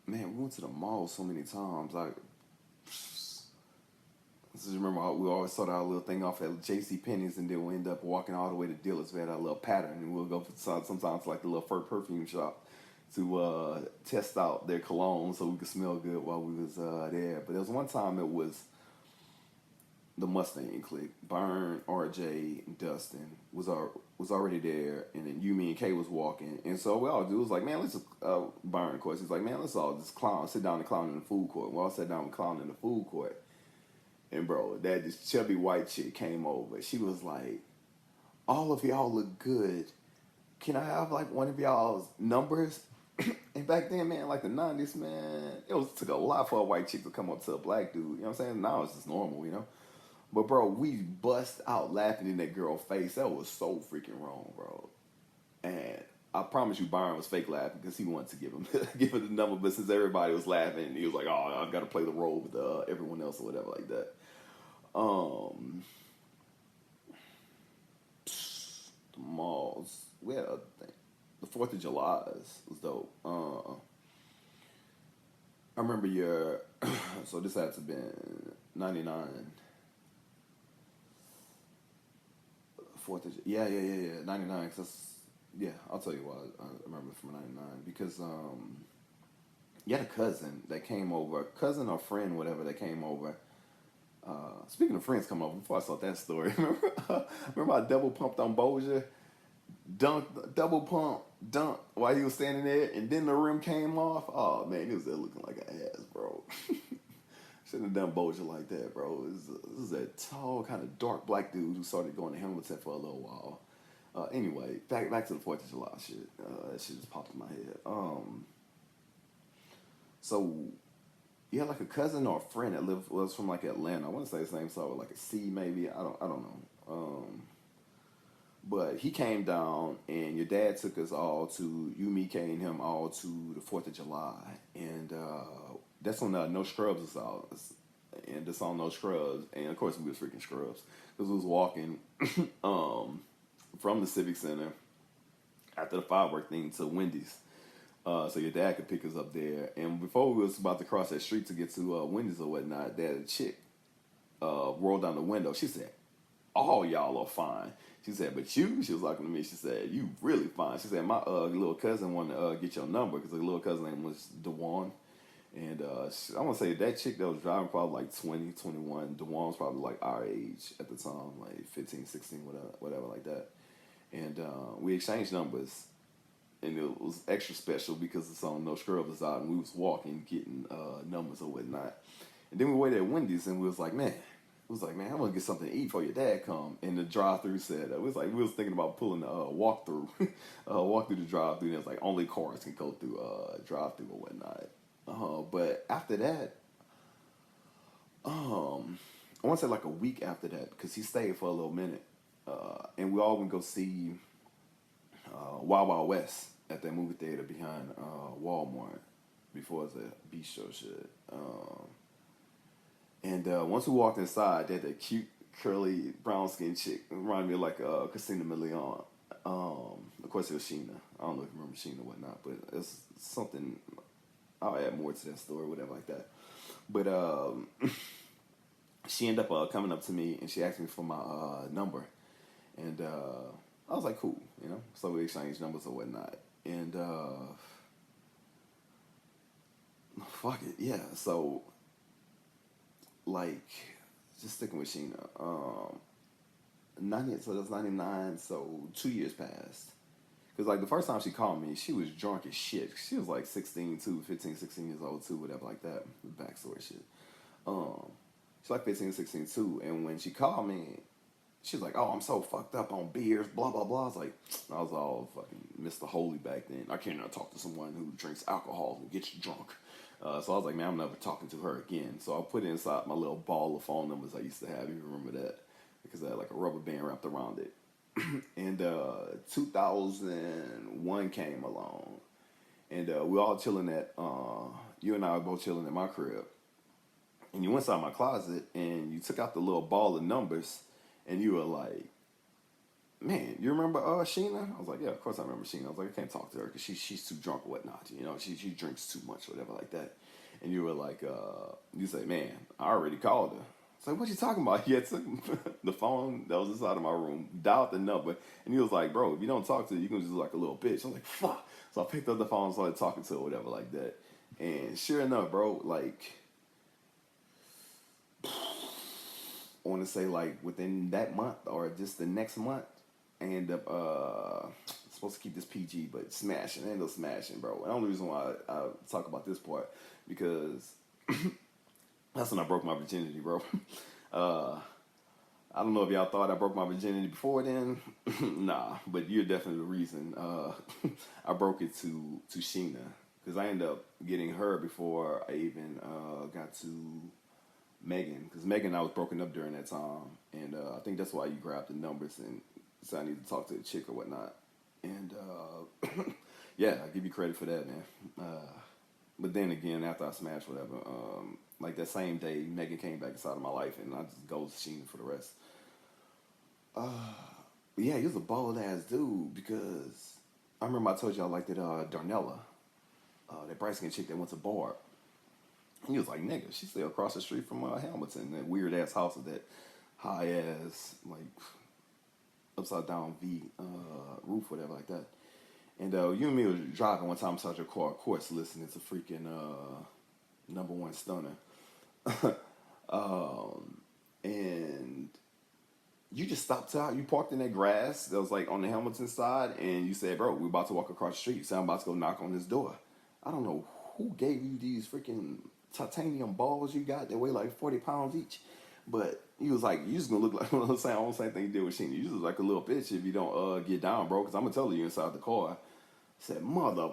Speaker 1: Man, we went to the mall so many times. Like, just remember we always saw our little thing off at J.C. Penney's, and then we end up walking all the way to Dillard's. We had our little pattern, and we'll go sometimes like the little fur perfume shop to test out their cologne so we could smell good while we was there. But there was one time it was the Mustang clique. Burn, RJ, Dustin was already there, and then you, me, and Kay was walking. And so we all do was like, man, let's just Burn, of course. He's like, man, let's all just sit down and clown in the food court. We all sat down and clown in the food court. And bro, this chubby white chick came over. She was like, all of y'all look good. Can I have like one of y'all's numbers? And back then, man, like the 90s, man, took a lot for a white chick to come up to a black dude. You know what I'm saying? Now it's just normal, you know? But bro, we bust out laughing in that girl's face. That was so freaking wrong, bro. And I promise you, Byron was fake laughing because he wanted to give him give it the number. But since everybody was laughing, he was like, "Oh, I've got to play the role with everyone else or whatever like that." The malls. We had the 4th of July was dope. I remember so this had to have been 99. 4th of, yeah, 99, cause I'll tell you why I remember from 99, because you had a cousin that came over, cousin or friend, whatever, that came over. Speaking of friends coming over, before I saw that story, remember I double pumped on Bozier, double pump, dunk while he was standing there, and then the rim came off. Oh man, he was there looking like an ass, bro. Shouldn't have done Bozier like that, bro. This is a tall, kind of dark black dude who started going to Hamilton for a little while. Anyway, back to the 4th of July shit. That shit just popped in my head. So you had like a cousin or a friend that was from like Atlanta. I want to say his name started with like a C maybe. I don't know. But he came down, and your dad took us all to me, Kay, and him all to the 4th of July, and that's when No Scrubs was out, and the song No Scrubs, and of course we was freaking Scrubs because we was walking from the Civic Center after the firework thing to Wendy's. So your dad could pick us up there, and before we was about to cross that street to get to Wendy's or whatnot, that chick rolled down the window. She said, "All y'all are fine." She said, "But you," she was talking to me, she said, "You really fine." She said, "My little cousin wanted to get your number," because the little cousin name was DeWan. And I want to say that chick that was driving probably like 20, 21. DeWan was probably like our age at the time, like 15, 16, whatever like that. And we exchanged numbers. And it was extra special because the song No Scrubs was out, and we was walking, getting numbers or whatnot. And then we waited at Wendy's, and we was like, man, I want to get something to eat before your dad come. And the drive-through said, we was thinking about pulling a walk-through, walk through the drive-through, and it was like only cars can go through drive-through or whatnot. But after that, I want to say like a week after that, because he stayed for a little minute, and we all went go see Wild Wild West at that movie theater behind Walmart before it was a bistro shit. And once we walked inside, they had that cute, curly, brown-skinned chick. It reminded me of like Christina Milian. Of course, it was Sheena. I don't know if you remember Sheena or whatnot, but it's something. I'll add more to that story, whatever like that. But she ended up coming up to me, and she asked me for my number. And I was like, cool, you know? So we exchanged numbers or whatnot. And fuck it, yeah. So, like, just sticking with Sheena. 90, so that's 99. So 2 years passed. Because, like, the first time she called me, she was drunk as shit. She was like 16, too, 15, 16 years old, too, whatever, like that. Backstory shit. Um, she's like 15, 16, too. And when she called me, she was like, "Oh, I'm so fucked up on beers, blah blah blah." I was like, I was all fucking Mr. Holy back then. I can't not talk to someone who drinks alcohol and gets you drunk. So I was like, man, I'm never talking to her again. So I put it inside my little ball of phone numbers I used to have. You remember that? Because I had like a rubber band wrapped around it. And 2001 came along, and we all chilling at you and I were both chilling at my crib, and you went inside my closet and you took out the little ball of numbers, and you were like, "Man, you remember Sheena?" I was like, "Yeah, of course I remember Sheena." I was like, "I can't talk to her because she's too drunk or whatnot. You know, she drinks too much or whatever like that." And you were like, you say, "Man, I already called her." It's like, "What you talking about?" He had took the phone that was inside of my room, dialed the number, and he was like, "Bro, if you don't talk to her, you can just look like a little bitch." I was like, "Fuck!" So I picked up the phone and started talking to her, whatever like that. And sure enough, bro, like I want to say like within that month or just the next month, I end up supposed to keep this PG, but smashing. I end up smashing, bro. And the only reason why I talk about this part because that's when I broke my virginity, bro. uh, I don't know if y'all thought I broke my virginity before then. Nah, but you're definitely the reason. I broke it to Sheena because I ended up getting her before I even got to Megan, because Megan and I was broken up during that time, and I think that's why you grabbed the numbers and said I need to talk to the chick or whatnot. And yeah, I give you credit for that, man. But then again, after I smashed whatever, like that same day, Megan came back inside of my life, and I just go Sheena for the rest. But yeah, he was a bold ass dude because I remember I told y'all like that Darnella, that bright skinned chick that went to bar. He was like, "Nigga, she's still across the street from Hamilton, that weird ass house with that high ass, like, upside down V roof, whatever, like that." And you and me was driving one time inside your car, of course, listening to freaking number one stunner. And you just stopped out. You parked in that grass that was like on the Hamilton side, and you said, "Bro, we're about to walk across the street. So I'm about to go knock on this door." I don't know who gave you these freaking titanium balls you got that weigh like 40 pounds each. But he was like, "You just gonna look like," I'm saying, almost same thing you did with Sheena. You just look like a little bitch if you don't get down, bro, because I'm gonna tell you inside the car. I said, "Mother."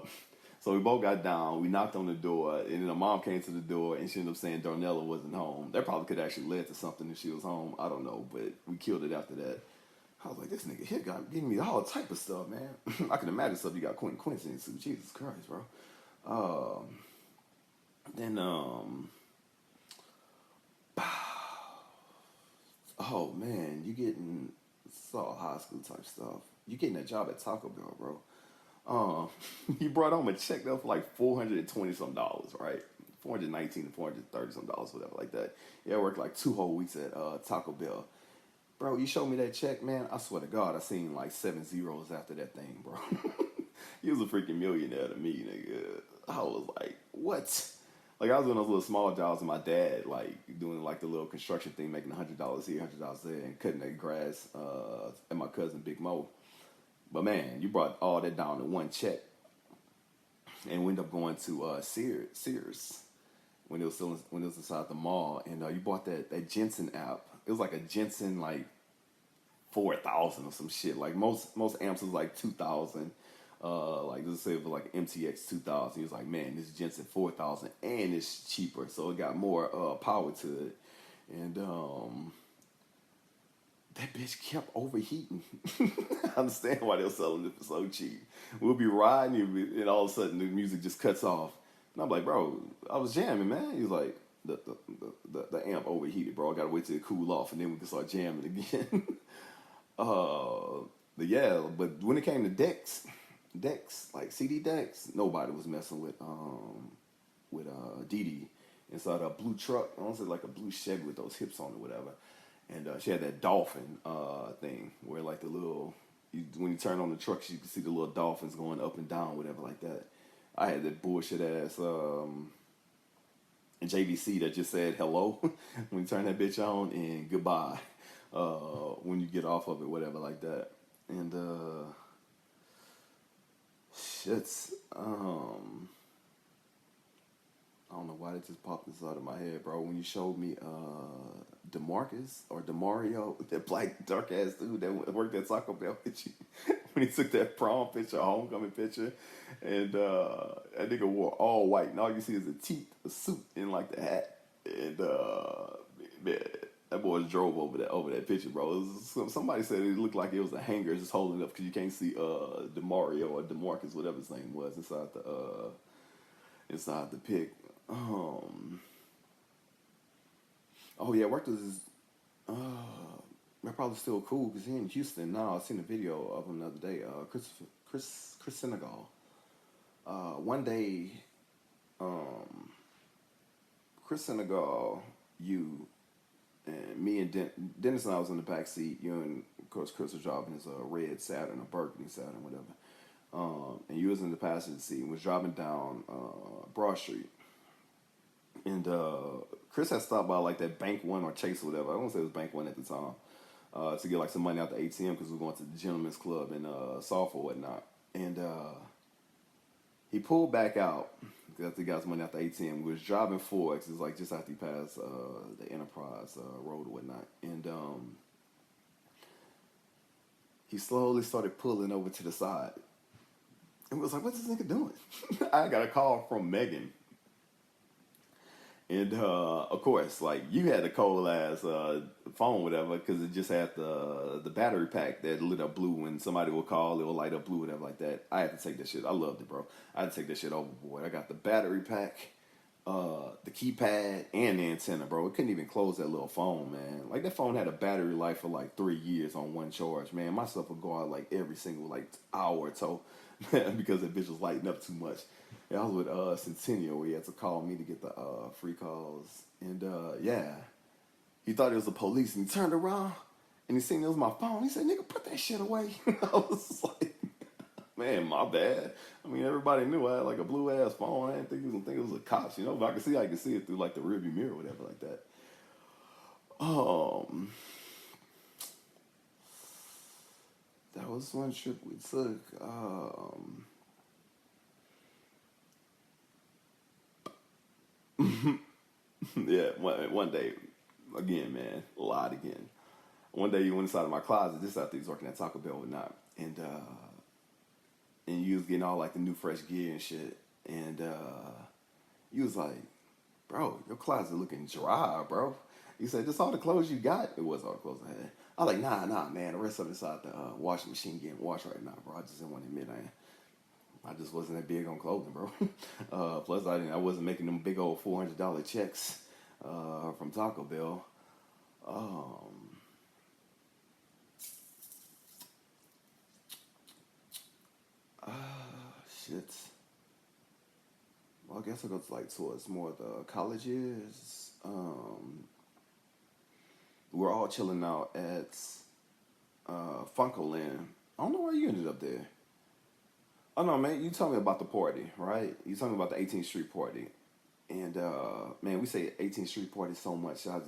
Speaker 1: So we both got down, we knocked on the door, and then the mom came to the door and she ended up saying Darnella wasn't home. That probably could actually led to something if she was home. I don't know, but we killed it after that. I was like, this nigga here got giving me all type of stuff, man. I can imagine stuff you got Quentin Quincy into. Jesus Christ, bro. Then oh man, you getting it's all high school type stuff. You getting a job at Taco Bell, bro. You brought home a check that was for like $420 some dollars, right? 419 to 430 some dollars, whatever, like that. Yeah, I worked like 2 whole weeks at Taco Bell. Bro, you showed me that check, man. I swear to God, I seen like 7 zeros after that thing, bro. He was a freaking millionaire to me, nigga. I was like, what? Like I was doing those little small jobs with my dad, like doing like the little construction thing, making $100 here, $100 there, and cutting that grass at my cousin Big Mo. But man, you brought all that down to one check, and we ended up going to Sears when it was still when it was inside the mall, and you bought that Jensen app. It was like a Jensen like 4,000 or some shit. Like most amps was like 2,000. Like let's say it was like MTX 2000. He was like, man, this Jensen 4,000 and it's cheaper, so it got more power to it. And that bitch kept overheating. I understand why they were selling it for so cheap. We'll be riding, and all of a sudden the music just cuts off. And I'm like, bro, I was jamming, man. He was like, the amp overheated, bro. I gotta wait till it cool off, and then we can start jamming again. But yeah, but when it came to decks like CD decks, nobody was messing with Dee Dee inside a blue truck. I want to say like a blue Chevy with those hips on it, whatever. And she had that dolphin thing where like the little when you turn on the trucks, you can see the little dolphins going up and down, whatever like that. I had that bullshit ass JVC that just said hello when you turn that bitch on and goodbye. when you get off of it, whatever like that. And shits. I don't know why that just popped this out of my head, bro. When you showed me DeMarcus or DeMario, that black dark ass dude that worked at Taco Bell with you, when he took that prom picture, homecoming picture, and that nigga wore all white, and all you see is the teeth, a suit, and like the hat, and man, that boy drove over that picture, bro. Somebody said it looked like it was a hanger just holding it up because you can't see DeMario or DeMarcus, whatever his name was, inside the pic. Oh yeah, worked as they're probably still cool because he in Houston now. I seen a video of him the other day. Chris Senegal. One day, Chris Senegal, you and me and Dennis and I was in the back seat. You and of course Chris was driving his red Saturn, a Burgundy Saturn, whatever. And you was in the passenger seat and was driving down Broad Street. And Chris had stopped by like that Bank One or Chase or whatever. I don't say it was Bank One at the time, to get like some money out the ATM because we were going to the Gentleman's Club in Saw or whatnot. And he pulled back out because he got some money out the ATM. We was driving forward. It was like just after he passed the Enterprise Road or whatnot. And he slowly started pulling over to the side. And we was like, what's this nigga doing? I got a call from Megan. And of course, like you had the cold ass phone, whatever, because it just had the battery pack that lit up blue. When somebody would call, it would light up blue, whatever, like that. I had to take that shit. I loved it, bro. I had to take that shit overboard. I got the battery pack, the keypad, and the antenna, bro. It couldn't even close that little phone, man. Like that phone had a battery life for like 3 years on one charge, man. My stuff would go out like every single like hour or so, because that bitch was lighting up too much. Yeah, I was with Centennial where he had to call me to get the free calls. And yeah, he thought it was the police and he turned around and he seen it was my phone. He said, nigga, put that shit away. I was like, man, my bad. I mean, everybody knew I had like a blue ass phone. I didn't think he was gonna think it was a cops, you know, but I could see it through like the rearview mirror or whatever like that. That was one trip we took. Yeah, one day, again, man, lied again. One day you went inside of my closet, just after he was working at Taco Bell or not, and you was getting all like the new fresh gear and shit, and you was like, bro, your closet looking dry, bro. You said, this all the clothes you got? It was all the clothes I had. I was like, nah, man, the rest of it's inside the washing machine getting washed right now, bro. I just didn't want to admit I just wasn't that big on clothing, bro. Plus, I wasn't making them big old $400 checks from Taco Bell. Shit. Well, I guess it goes like towards more of the college years. We're all chilling out at Funko Land. I don't know why you ended up there. Oh no, man, you told me about the party, right? You told me about the 18th Street party. And man, we say 18th Street party so much. It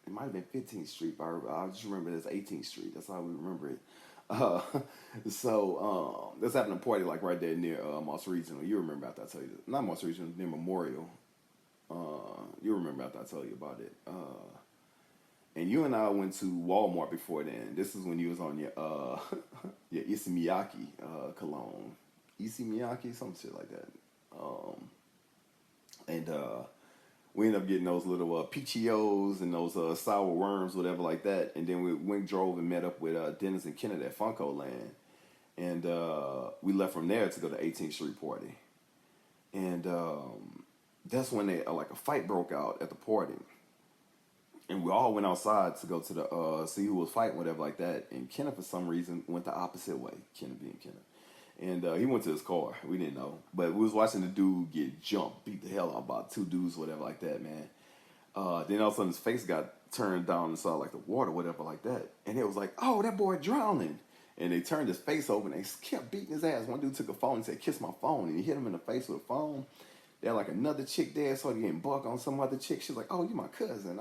Speaker 1: might have been 15th Street, but I just remember it as 18th Street. That's how we remember it. Uh, so there's happening a party like right there near Moss Regional. You remember after I tell you that. Not Moss Regional, near Memorial. You remember after I tell you about it. And you and I went to Walmart before then. This is when you was on your your Issey Miyake cologne. Issey Miyake, some shit like that. And we ended up getting those little Peachios and those sour worms, whatever like that. And then we went, drove, and met up with Dennis and Kenneth at Funko Land. And we left from there to go to 18th Street party. And that's when they like a fight broke out at the party. And we all went outside to go to the see who was fighting, whatever like that. And Kenneth, for some reason, went the opposite way. Kenneth being Kenneth. And he went to his car. We didn't know. But we was watching the dude get jumped, beat the hell out by 2 dudes, whatever like that, man. Then all of a sudden his face got turned down and saw like the water, whatever like that. And it was like, oh, that boy drowning. And they turned his face over and they kept beating his ass. One dude took a phone and said, kiss my phone. And he hit him in the face with a phone. They had like another chick there, started getting buck on some other chick. She was like, oh, you my cousin.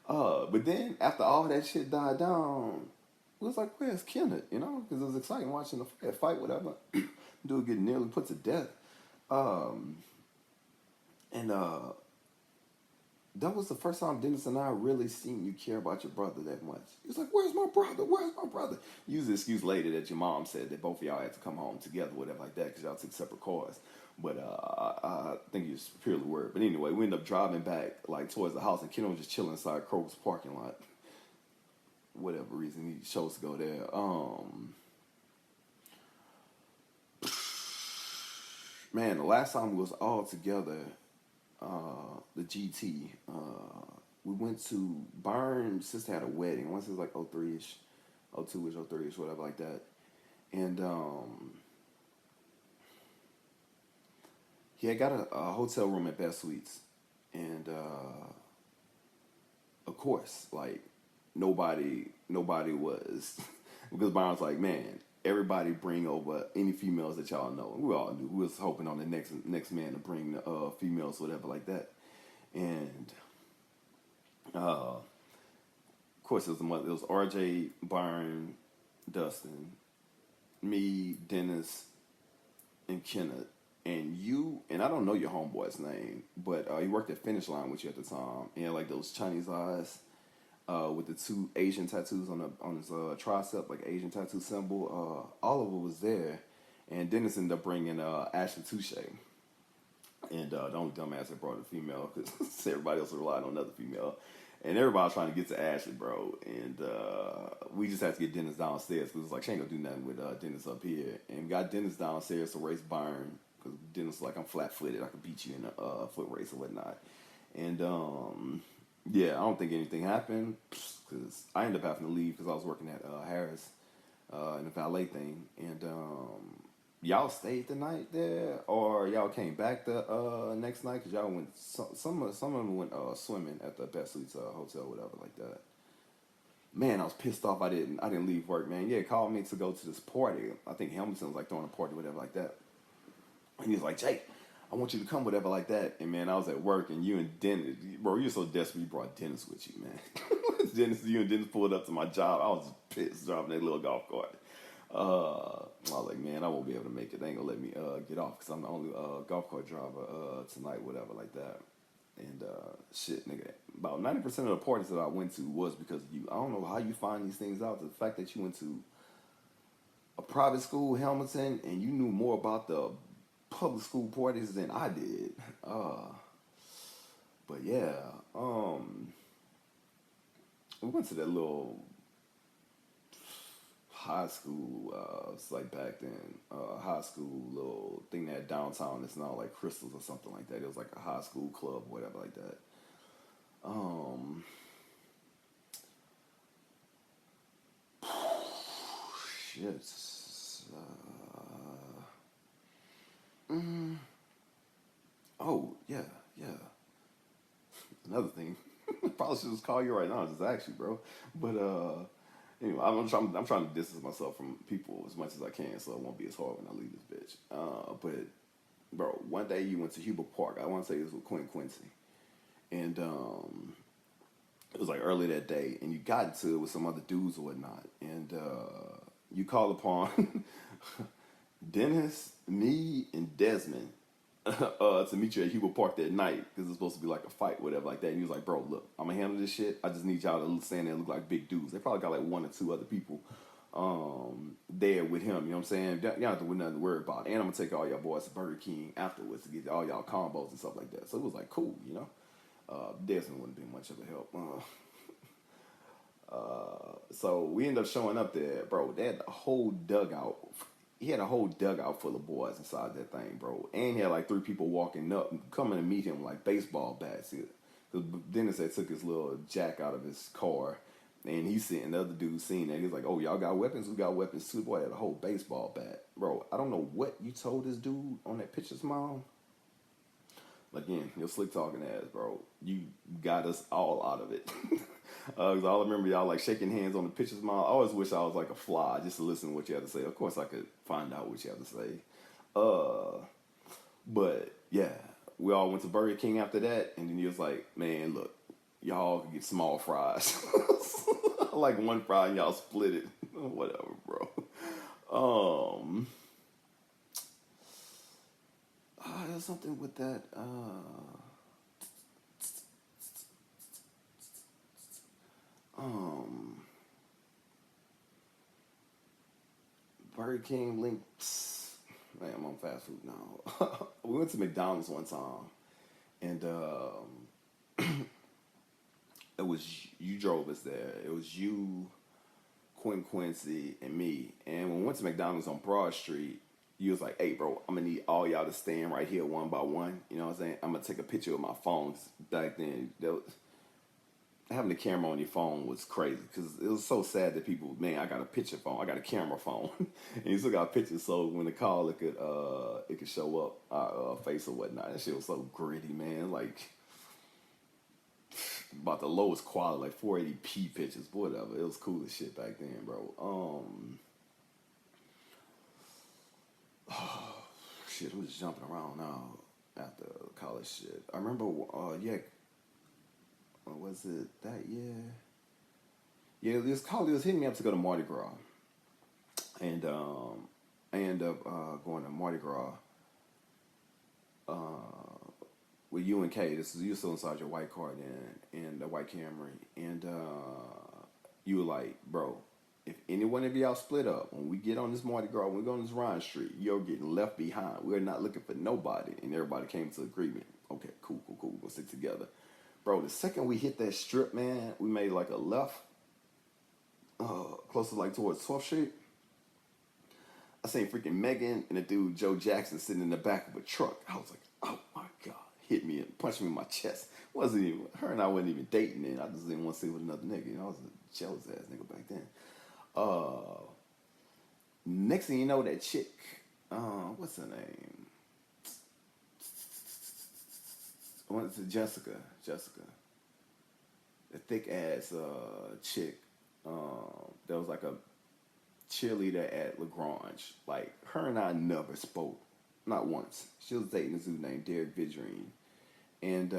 Speaker 1: But then after all that shit died down, it was like, where's Kenneth? You know, because it was exciting watching the fight, whatever. Dude getting nearly put to death. Um, and that was the first time Dennis and I really seen you care about your brother that much. He was like, where's my brother? Where's my brother? Use the excuse later that your mom said that both of y'all had to come home together, whatever like that, because y'all took separate cars. But I think he was purely worried. But anyway, we ended up driving back like towards the house, and Ken was just chilling inside Kroger's parking lot. Whatever reason he chose to go there. Man, the last time we was all together, the GT, we went to Byron's sister had a wedding. Once it was like 03-ish, 02-ish, 03-ish, whatever like that. And he had got a hotel room at Best Suites. And of course, like nobody was because Byron's like, man, everybody bring over any females that y'all know. And we all knew. We was hoping on the next man to bring females, whatever like that. And of course, it was the mother. It was RJ, Byron, Dustin, me, Dennis, and Kenneth. And you, and I don't know your homeboy's name, but he worked at Finish Line with you at the time. And like those Chinese eyes with the two Asian tattoos on his tricep, like Asian tattoo symbol. All of it was there. And Dennis ended up bringing Ashley Touche. And the only dumbass that brought a female because everybody else relied on another female. And everybody was trying to get to Ashley, bro. And we just had to get Dennis downstairs because it was like, she ain't gonna do nothing with Dennis up here. And we got Dennis downstairs to race Byron because Dennis was like, I'm flat footed. I could beat you in a foot race or whatnot. And yeah, I don't think anything happened because I ended up having to leave because I was working at Harris in the valet thing. And y'all stayed the night there, or y'all came back the next night because y'all went. Some of them went swimming at the Best Suites hotel, whatever like that. Man, I was pissed off. I didn't leave work. Man, yeah, called me to go to this party. I think Hamilton was like throwing a party, whatever like that. And he was like, Jake, I want you to come, whatever like that. And man, I was at work, and you and Dennis, bro, you were so desperate. You brought Dennis with you, man. You and Dennis pulled up to my job. I was pissed driving that little golf cart. I was like, man, I won't be able to make it. They ain't gonna let me get off because I'm the only golf cart driver tonight, whatever like that. And shit, nigga, about 90% of the parties that I went to was because of you. I don't know how you find these things out. The fact that you went to a private school, Hamilton, and you knew more about the public school parties than I did. But yeah, we went to that little high school, it's like back then, high school little thing that downtown. It's not like Crystals or something like that. It was like a high school club, whatever like that. Shit. Oh yeah, yeah. Another thing, probably should just call you right now. Just ask you, bro. But anyway, I'm trying to distance myself from people as much as I can, so it won't be as hard when I leave this bitch. But bro, one day you went to Hubert Park. I want to say it was with Quinn Quincy, and it was like early that day, and you got into it with some other dudes or whatnot, and you called upon Dennis, me, and Desmond to meet you at Hubert Park that night because it's supposed to be like a fight, whatever, like that. And he was like, "Bro, look, I'm gonna handle this shit. I just need y'all to stand there and look like big dudes." They probably got like one or two other people there with him. You know what I'm saying? Y'all don't have to nothing to worry about. And I'm gonna take all y'all boys to Burger King afterwards to get all y'all combos and stuff like that. So it was like cool, you know. Desmond wouldn't be much of a help. So we ended up showing up there, bro. They had a whole dugout. He had a whole dugout full of boys inside that thing, bro. And he had like 3 people walking up, coming to meet him like baseball bats. Because Dennis had took his little jack out of his car, and he's seeing the other dude seeing that. He's like, "Oh, y'all got weapons? We got weapons too." Boy, had a whole baseball bat, bro. I don't know what you told this dude on that picture's mom. Again, your slick talking ass, bro. You got us all out of it. Cause I remember y'all like shaking hands on the pictures, mom. I always wish I was like a fly just to listen to what you had to say. Of course, I could find out what you had to say. But yeah, we all went to Burger King after that, and then he was like, "Man, look, y'all can get small fries. Like one fry and y'all split it. Whatever, bro. Um, there's something with that. Um, Burger King links. Man, I'm on fast food now. We went to McDonald's one time, and it was you drove us there. It was you, Quinn Quincy, and me. And when we went to McDonald's on Broad Street, you was like, "Hey, bro, I'm gonna need all y'all to stand right here one by one. You know what I'm saying? I'm gonna take a picture with my phone." Back then, having a camera on your phone was crazy because it was so sad that people, man, I got a picture phone, I got a camera phone, and you still got pictures. So when the call, it could show up our face or whatnot. That shit was so gritty, man. Like about the lowest quality, like 480p pictures, whatever. It was cool as shit back then, bro. Shit, who's jumping around now after college shit? I remember, yeah, was it that year? Yeah, this college was hitting me up to go to Mardi Gras, and I ended up going to Mardi Gras with you and Kay. This is you still inside your white car then, and the white Camry, and you were like, bro, if any one of y'all split up, when we get on this Mardi Gras, when we go on this Ryan Street, you're getting left behind. We're not looking for nobody, and everybody came to agreement. Okay, cool. We'll stick together, bro. The second we hit that strip, man, we made like a left, close to like towards 12th Street. I seen freaking Megan and the dude Joe Jackson sitting in the back of a truck. I was like, oh my god, hit me and punched me in my chest. Wasn't even her and I wasn't even dating then. I just didn't want to see with another nigga. You know, I was a jealous ass nigga back then. Next thing you know, that chick, what's her name? I went to Jessica, the thick ass chick. That was like a cheerleader at Lagrange. Like her and I never spoke, not once. She was dating this dude named Derek Vidrine, and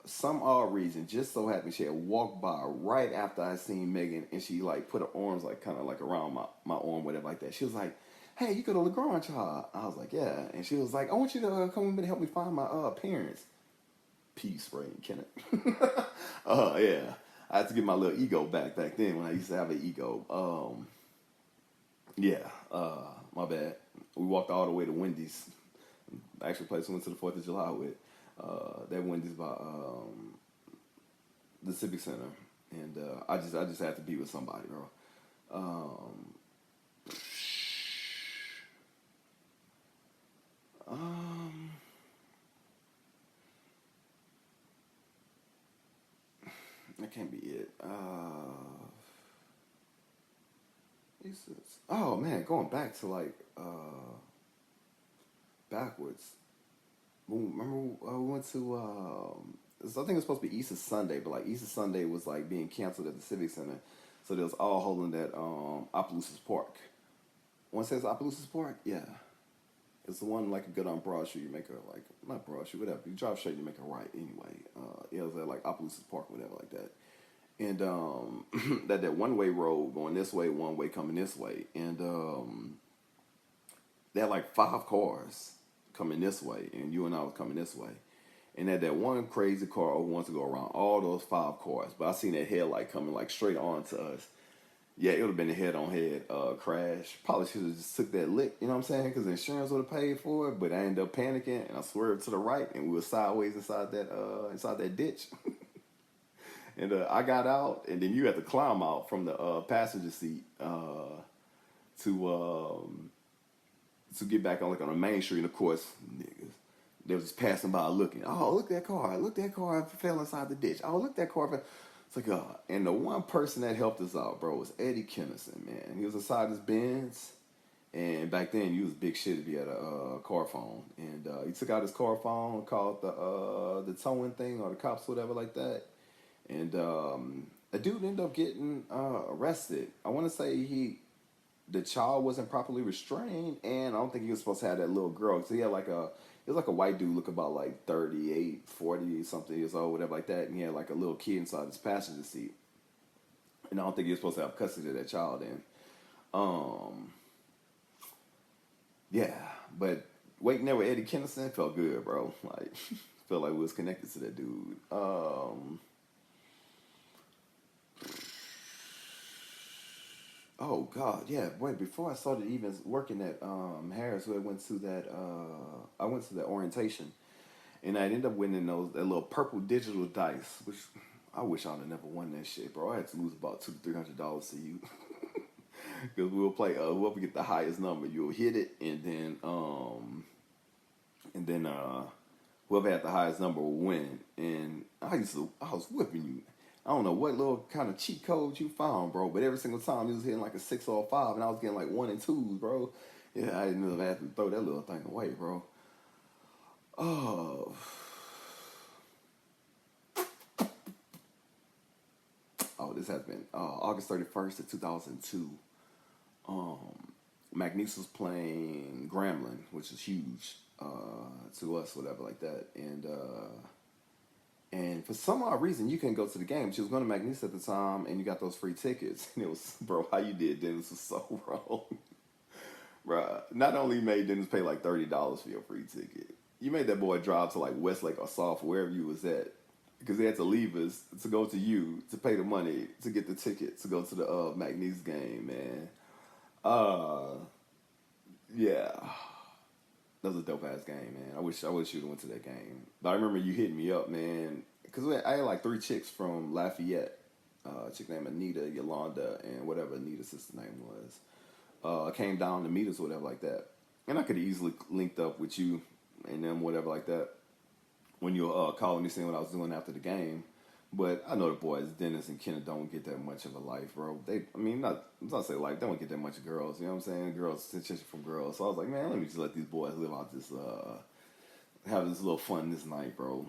Speaker 1: some odd reason, just so happened she had walked by right after I seen Megan, and she like put her arms like kind of like around my arm, whatever like that. She was like, "Hey, you go to Lagrange, huh?" I was like, "Yeah," and she was like, "I want you to come with me to help me find my parents." Peace, Ray and Kenneth. Yeah. I had to get my little ego back then when I used to have an ego. Yeah, my bad. We walked all the way to Wendy's. Actually, place we went to the 4th of July with. That Wendy's by the Civic Center, and I just had to be with somebody, bro. Um, that can't be it. Oh man, going back to like backwards. Remember we went to I think it was supposed to be Easter Sunday, but like Easter Sunday was like being canceled at the Civic Center, so they was all holding that Opelousas Park. One says Opelousas Park, yeah. It's the one like a good on Broad Street. You make a like not Broad Street, whatever. You drive straight, you make a right anyway. It was at like Opelousas Park, whatever like that. And that one way road going this way, one way coming this way, and they had like 5 cars coming this way, and you and I was coming this way. And that one crazy car wants to go around all those 5 cars, but I seen that headlight coming like straight on to us. Yeah, it would have been a head-on-head crash. Probably should have just took that lick, you know what I'm saying? Because the insurance would have paid for it, but I ended up panicking, and I swerved to the right, and we were sideways inside that ditch. And I got out, and then you had to climb out from the passenger seat to get back on like on the main street. And of course, niggas, they was just passing by looking. Oh, look that car! Look that car fell inside the ditch. Oh, look that car. It's like, and the one person that helped us out, bro, was Eddie Kennison, man. He was inside his Benz, and back then you was big shit if you had a car phone. And he took out his car phone, called the towing thing or the cops, whatever like that. And a dude ended up getting arrested. I want to say the child wasn't properly restrained, and I don't think he was supposed to have that little girl. So he had like a it was like a white dude, look about like 38, 40 something years old, whatever like that, and he had like a little kid inside his passenger seat, and I don't think he was supposed to have custody of that child. In um, yeah, but waiting there with Eddie Kennison felt good, bro. Like felt like we was connected to that dude. Oh God, yeah. Wait, before I started even working at Harris, I went to that orientation, and I ended up winning that little purple digital dice, which I wish I'd have never won that shit, bro. I had to lose about $200 to $300 to you because we'll play. Whoever get the highest number, you'll hit it, and then whoever had the highest number will win. And I was whipping you. I don't know what little kind of cheat code you found, bro, but every single time you was hitting like a 6 or a 5, and I was getting like 1 and 2s, bro. Yeah, I didn't know I had to throw that little thing away, bro. Oh, this has been August 31st of 2002. McNeese was playing Grambling, which is huge to us, whatever like that, and for some odd reason, you couldn't go to the game. She was going to McNeese at the time, and you got those free tickets. And it was, bro, how you did Dennis was so wrong. Bro, not only made Dennis pay like $30 for your free ticket, you made that boy drive to like Westlake or South, wherever you was at, because they had to leave us to go to you to pay the money to get the ticket to go to the McNeese game, man. Uh, yeah, that was a dope ass game, man. I wish you'd have went to that game. But I remember you hitting me up, man, because I had like 3 chicks from Lafayette. A chick named Anita, Yolanda, and whatever Anita's sister name was. Came down to meet us or whatever like that. And I could have easily linked up with you and them, whatever like that, when you were calling me saying what I was doing after the game. But I know the boys, Dennis and Kenna, don't get that much of a life, bro. Not say life, they don't get that much of girls, you know what I'm saying? Girls, attention from girls. So I was like, man, let me just let these boys live out this, have this little fun this night, bro.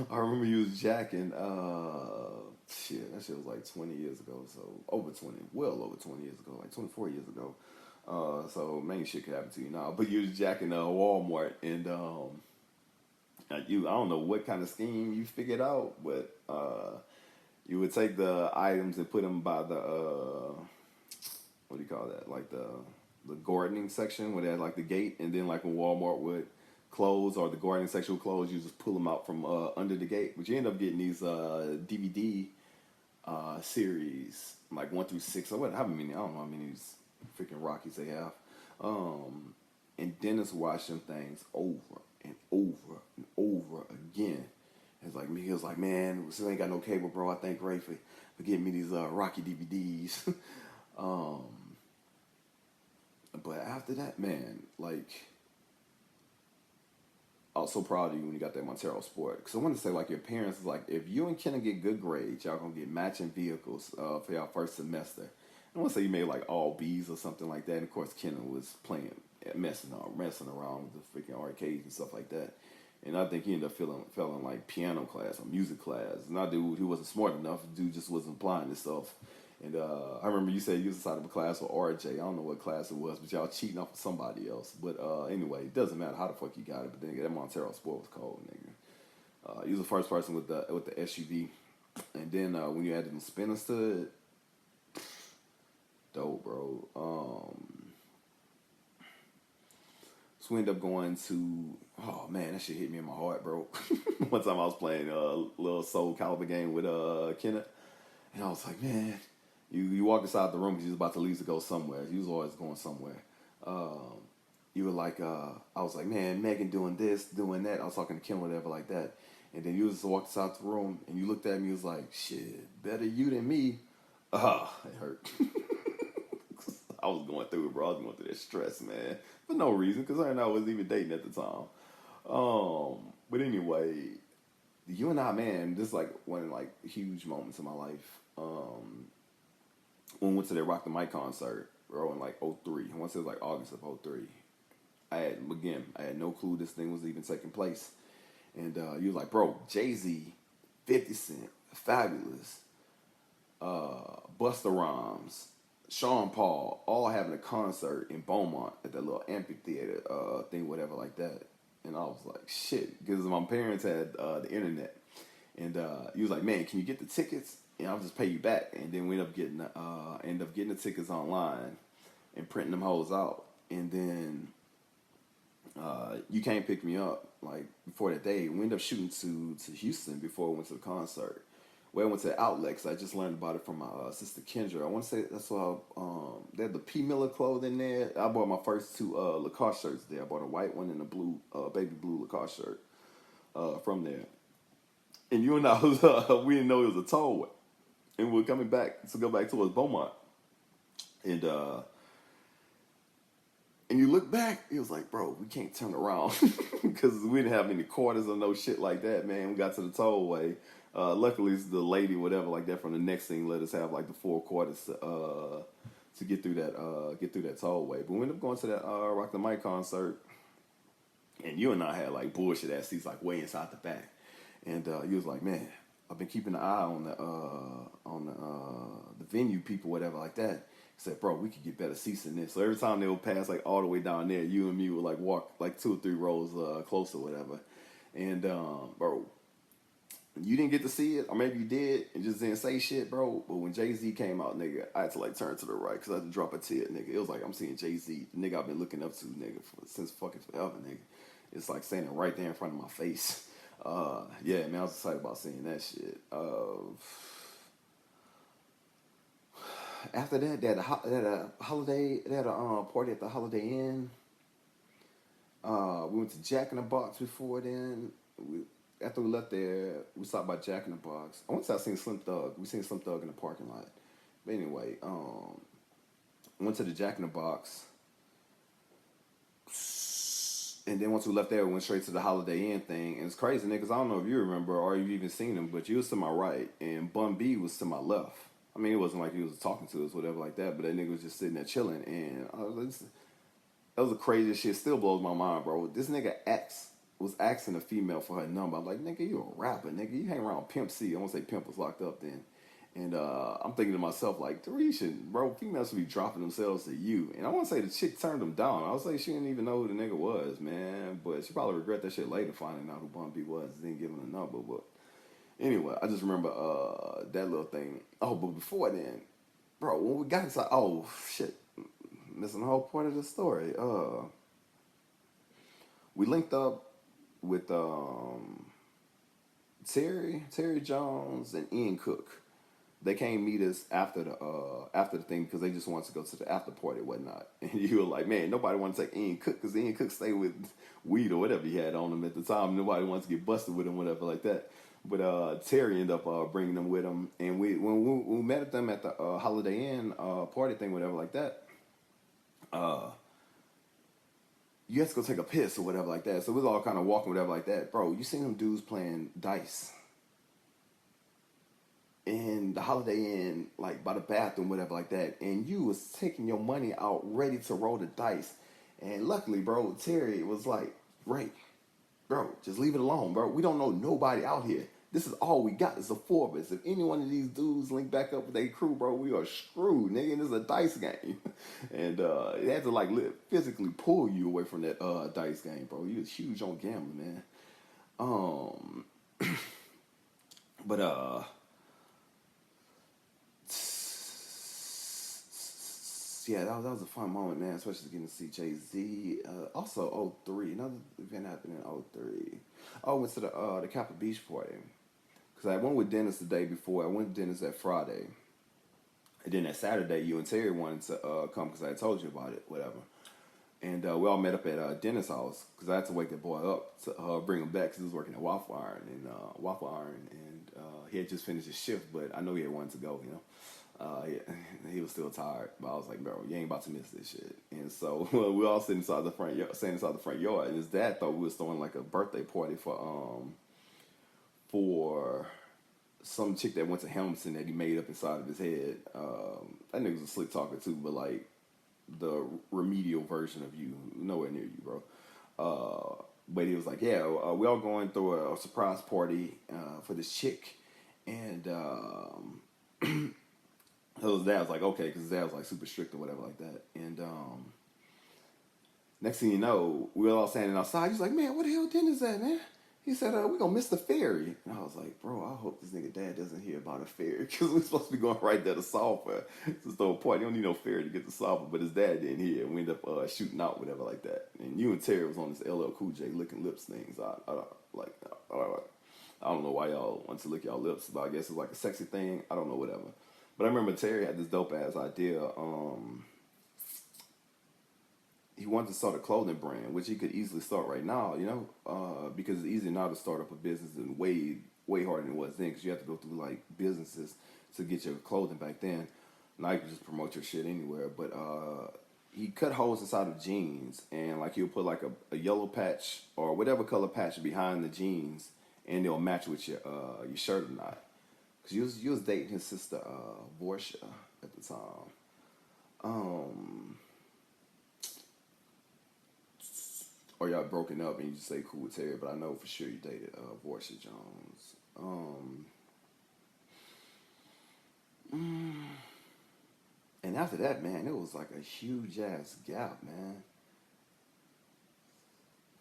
Speaker 1: I remember you was jacking, shit, that shit was like 20 years ago, so well over 20 years ago, like 24 years ago. So main shit could happen to you now. But you was jacking Walmart, and I don't know what kind of scheme you figured out, but you would take the items and put them by the what do you call that? Like the gardening section where they had like the gate, and then like when Walmart would close or the gardening section would close, you just pull them out from under the gate. But you end up getting these DVD series like 1 through 6 or what? How many? I don't know how many freaking Rockies they have. And Dennis watched them things over and over and over again. It's like he was like, man, since I ain't got no cable, bro, I thank Ray for getting me these Rocky DVDs. But after that, man, like, I was so proud of you when you got that Montero Sport. Because I want to say, like, your parents is like, if you and Kenna get good grades, y'all gonna get matching vehicles for y'all first semester. I want to say you made like all B's or something like that. And of course, Kenna was messing around with the freaking arcades and stuff like that. And I think he ended up fell in like piano class or music class. And I dude who wasn't smart enough, dude just wasn't applying this stuff. And I remember you said you was inside of a class with RJ. I don't know what class it was, but y'all cheating off of somebody else. But anyway, it doesn't matter how the fuck you got it. But then that Montero Sport was cold, nigga. You was the first person with the SUV. And then when you added the spinner stud, dope, bro. So we ended up going to, oh man, that shit hit me in my heart, bro. One time I was playing a little Soul Calibur game with Kenneth, and I was like, man, you walk inside the room because you was about to leave to go somewhere. You was always going somewhere. You were like, I was like, man, Megan doing this, doing that. I was talking to Kim, whatever, like that. And then you just walked inside the room, and you looked at me, you was like, shit, better you than me. It hurt. I was going through it, bro. I was going through that stress, man, for no reason, because I wasn't even dating at the time. But anyway, you and I, man, this is like one of like huge moments in my life. When we went to that Rock the Mic concert, bro, in like '03. I want to say it was like August of '03. I had no clue this thing was even taking place. And you was like, bro, Jay-Z 50 Cent, Fabulous, Busta Rhymes, Sean Paul, all having a concert in Beaumont at that little amphitheater thing, whatever like that. And I was like, shit, because my parents had the internet, and he was like, man, can you get the tickets? And I'll just pay you back. And then we end up getting the tickets online and printing them hoes out. And then you can't pick me up like before that day. We ended up shooting to Houston before we went to the concert. Well, I went to the outlet because I just learned about it from my sister Kendra. I want to say that's why they had the P. Miller clothing there. I bought my first two Lacoste shirts there. I bought a white one and a blue, baby blue Lacoste shirt from there. And you and I was, we didn't know it was a tollway. And we were coming back to go back towards Beaumont. And you look back, it was like, bro, we can't turn around because we didn't have any quarters or no shit like that, man. We got to the tollway. Luckily, the lady, whatever, like that, from the next thing, let us have like the 4 quarters to get through that tollway. But we ended up going to that Rock the Mic concert, and you and I had like bullshit ass seats like way inside the back, and you was like, man, I've been keeping an eye on the venue people, whatever, like that. Said, bro, we could get better seats than this. So every time they would pass like all the way down there, you and me would like walk like 2 or 3 rows closer, whatever. And bro, you didn't get to see it, or maybe you did and just didn't say shit, bro. But when Jay-Z came out, nigga, I had to like turn to the right because I had to drop a tear, nigga. It was like I'm seeing Jay-Z, the nigga I've been looking up to, nigga, since fucking forever, nigga. It's like standing right there in front of my face. Yeah, man, I was excited about seeing that shit. After that, they had a holiday. They had a party at the Holiday Inn. We went to Jack in the Box before then. After we left there, we stopped by Jack in the Box. I went to seen Slim Thug. We seen Slim Thug in the parking lot. But anyway, went to the Jack in the Box. And then once we left there, we went straight to the Holiday Inn thing. And it's crazy, niggas. I don't know if you remember or you've even seen him, but you was to my right and Bun B was to my left. I mean, it wasn't like he was talking to us, whatever like that, but that nigga was just sitting there chilling. And that was the craziest shit. Still blows my mind, bro. This nigga was asking a female for her number. I'm like, nigga, you a rapper, nigga. You hang around Pimp C. I won't say Pimp was locked up then. And I'm thinking to myself, like, Tarisha, bro, females should be dropping themselves to you. And I want to say the chick turned him down. I was like, she didn't even know who the nigga was, man. But she probably regret that shit later, finding out who Bun B was. Didn't give him a number, but anyway, I just remember that little thing. Oh, but before then, bro, when we got inside, oh shit, missing the whole point of the story. We linked up with Terry Jones and Ian Cook. They came meet us after the thing because they just wanted to go to the after party and whatnot. And you were like, man, nobody wanted to take Ian Cook because Ian Cook stayed with weed or whatever he had on him at the time. Nobody wanted to get busted with him, whatever like that. But Terry ended up bringing them with him, and when we met them at the Holiday Inn party thing, whatever like that. You had to go take a piss or whatever like that. So we was all kind of walking, whatever like that. Bro, you seen them dudes playing dice in the Holiday Inn, like by the bathroom, whatever like that. And you was taking your money out, ready to roll the dice. And luckily, bro, Terry was like, Ray, bro, just leave it alone, bro. We don't know nobody out here. This is all we got. It's the 4 of us. If any one of these dudes link back up with their crew, bro, we are screwed, nigga. And this is a dice game. And it had to like physically pull you away from that dice game, bro. You was huge on gambling, man. But yeah, that was a fun moment, man, especially getting to see Jay-Z. Also, 03, another event happened in 03. I went to the Kappa Beach party. Because I went with Dennis the day before. I went with Dennis that Friday. And then that Saturday, you and Terry wanted to come because I had told you about it, whatever. And we all met up at Dennis' house because I had to wake that boy up to bring him back because he was working at Waffle Iron. And he had just finished his shift, but I know he had wanted to go, you know. He was still tired, but I was like, bro, you ain't about to miss this shit. And so we all sitting inside the front yard, and his dad thought we was throwing like a birthday party for some chick that went to Helmson that he made up inside of his head. That nigga was a slick talker too, but like the remedial version of you, nowhere near you, bro. but he was like, yeah, we all going through a surprise party for this chick, and so his dad was like, okay, because his dad was like super strict or whatever like that, and next thing you know, we were all standing outside. He's like, man, what the hell dinner is that, man? He said, we're going to miss the ferry. And I was like, bro, I hope this nigga dad doesn't hear about a ferry because we're supposed to be going right there to Sulphur. It's the whole point. You don't need no ferry to get to Sulphur, but his dad didn't hear. We ended up shooting out, whatever, like that. And you and Terry was on this LL Cool J licking lips things. I don't know why y'all want to lick y'all lips, but I guess it's like a sexy thing. I don't know, whatever. But I remember Terry had this dope ass idea. He wanted to start a clothing brand, which he could easily start right now, because it's easier now to start up a business than way harder than it was then, because you have to go through like businesses to get your clothing back then. Now you can just promote your shit anywhere. But he cut holes inside of jeans, and like he'll put like a yellow patch or whatever color patch behind the jeans, and they'll match with your shirt or not. Because you was dating his sister Portia at the time. Or y'all broken up and you just say cool with Terry, but I know for sure you dated Portia Jones. And after that, man, it was like a huge ass gap, man.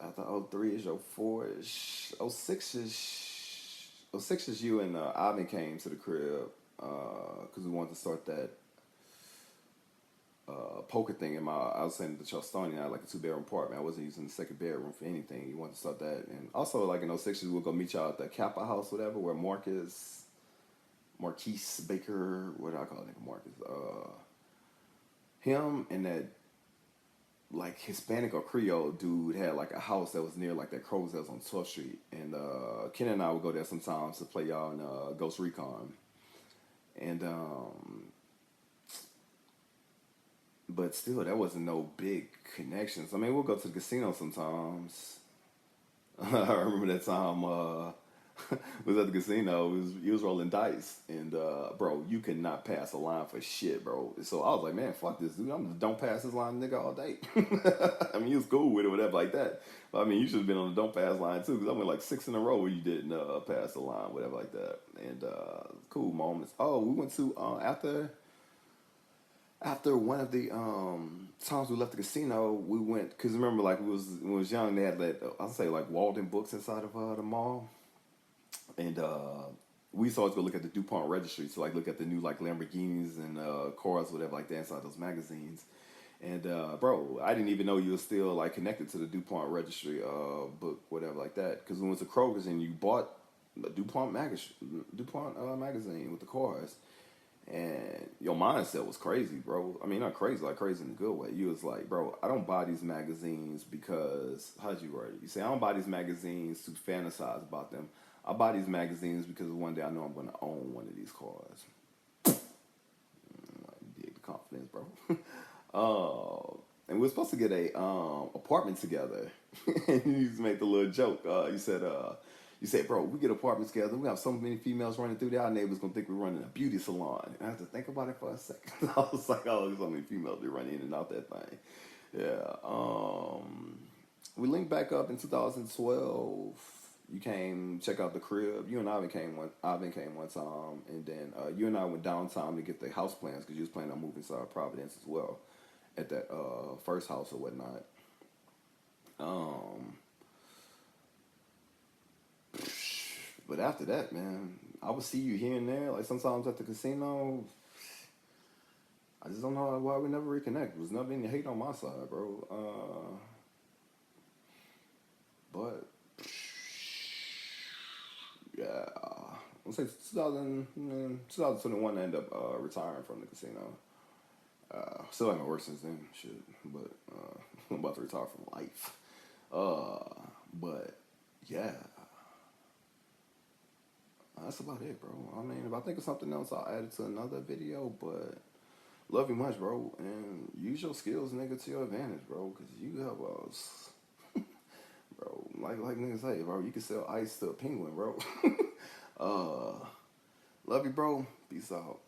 Speaker 1: After 03 ish, 04 ish, 06 ish, 06 ish, you and Ivan came to the crib because we wanted to start that poker thing I was saying the Charlestonian, I had like a 2-bedroom apartment. I wasn't using the second bedroom for anything. You wanted to start that. And also like in 06, we'll go meet y'all at the Kappa house, whatever, where Marquise Baker, what do I call it, Marcus? Him and that like Hispanic or Creole dude had like a house that was near like that Kroger's that was on 12th Street. And Ken and I would go there sometimes to play y'all in Ghost Recon. And but still, that wasn't no big connections. I mean, we'll go to the casino sometimes. I remember that time we was at the casino. He was rolling dice, and bro, you could not pass a line for shit, bro. So I was like, man, fuck this dude. I'm just don't pass this line, nigga, all day. I mean, he was cool with it, whatever, like that. But I mean, you should have been on the don't pass line too, because I went like 6 in a row where you didn't pass the line, whatever, like that. And cool moments. Oh, we went to after one of the times we left the casino, we went because remember, like when we was young, they had that I'll say like Walden Books inside of the mall, and we used to always go look at the DuPont registry, so like look at the new like Lamborghinis and cars, whatever, like that inside those magazines. And bro, I didn't even know you were still like connected to the DuPont registry book, whatever, like that. Because we went to Kroger's and you bought a DuPont magazine with the cars. And your mindset was crazy, bro. I mean, not crazy, like crazy in a good way. You was like, bro, I don't buy these magazines because, how'd you word it? You say, I don't buy these magazines to fantasize about them. I buy these magazines because one day I know I'm going to own one of these cars. You dig the confidence, bro. And we were supposed to get a apartment together. And you just made the little joke. You said, bro, we get apartments together. We have so many females running through there. Our neighbors gonna think we're running a beauty salon. And I had to think about it for a second. I was like, oh, there's so many females that run in and out that thing. Yeah. We linked back up in 2012. You came check out the crib. You and Ivan came one time, and then you and I went downtown to get the house plans because you was planning on moving to Providence as well at that first house or whatnot. But after that, man, I would see you here and there. Like sometimes at the casino, I just don't know why we never reconnect. There was never any hate on my side, bro. But yeah, let's say 2021, I ended up retiring from the casino. Still haven't worked since then, shit. But I'm about to retire from life. But yeah. That's about it, bro. I mean, if I think of something else, I'll add it to another video, but love you much, bro. And use your skills, nigga, to your advantage, bro. Because you have bro, like niggas say, bro, you can sell ice to a penguin, bro. Love you, bro. Peace out.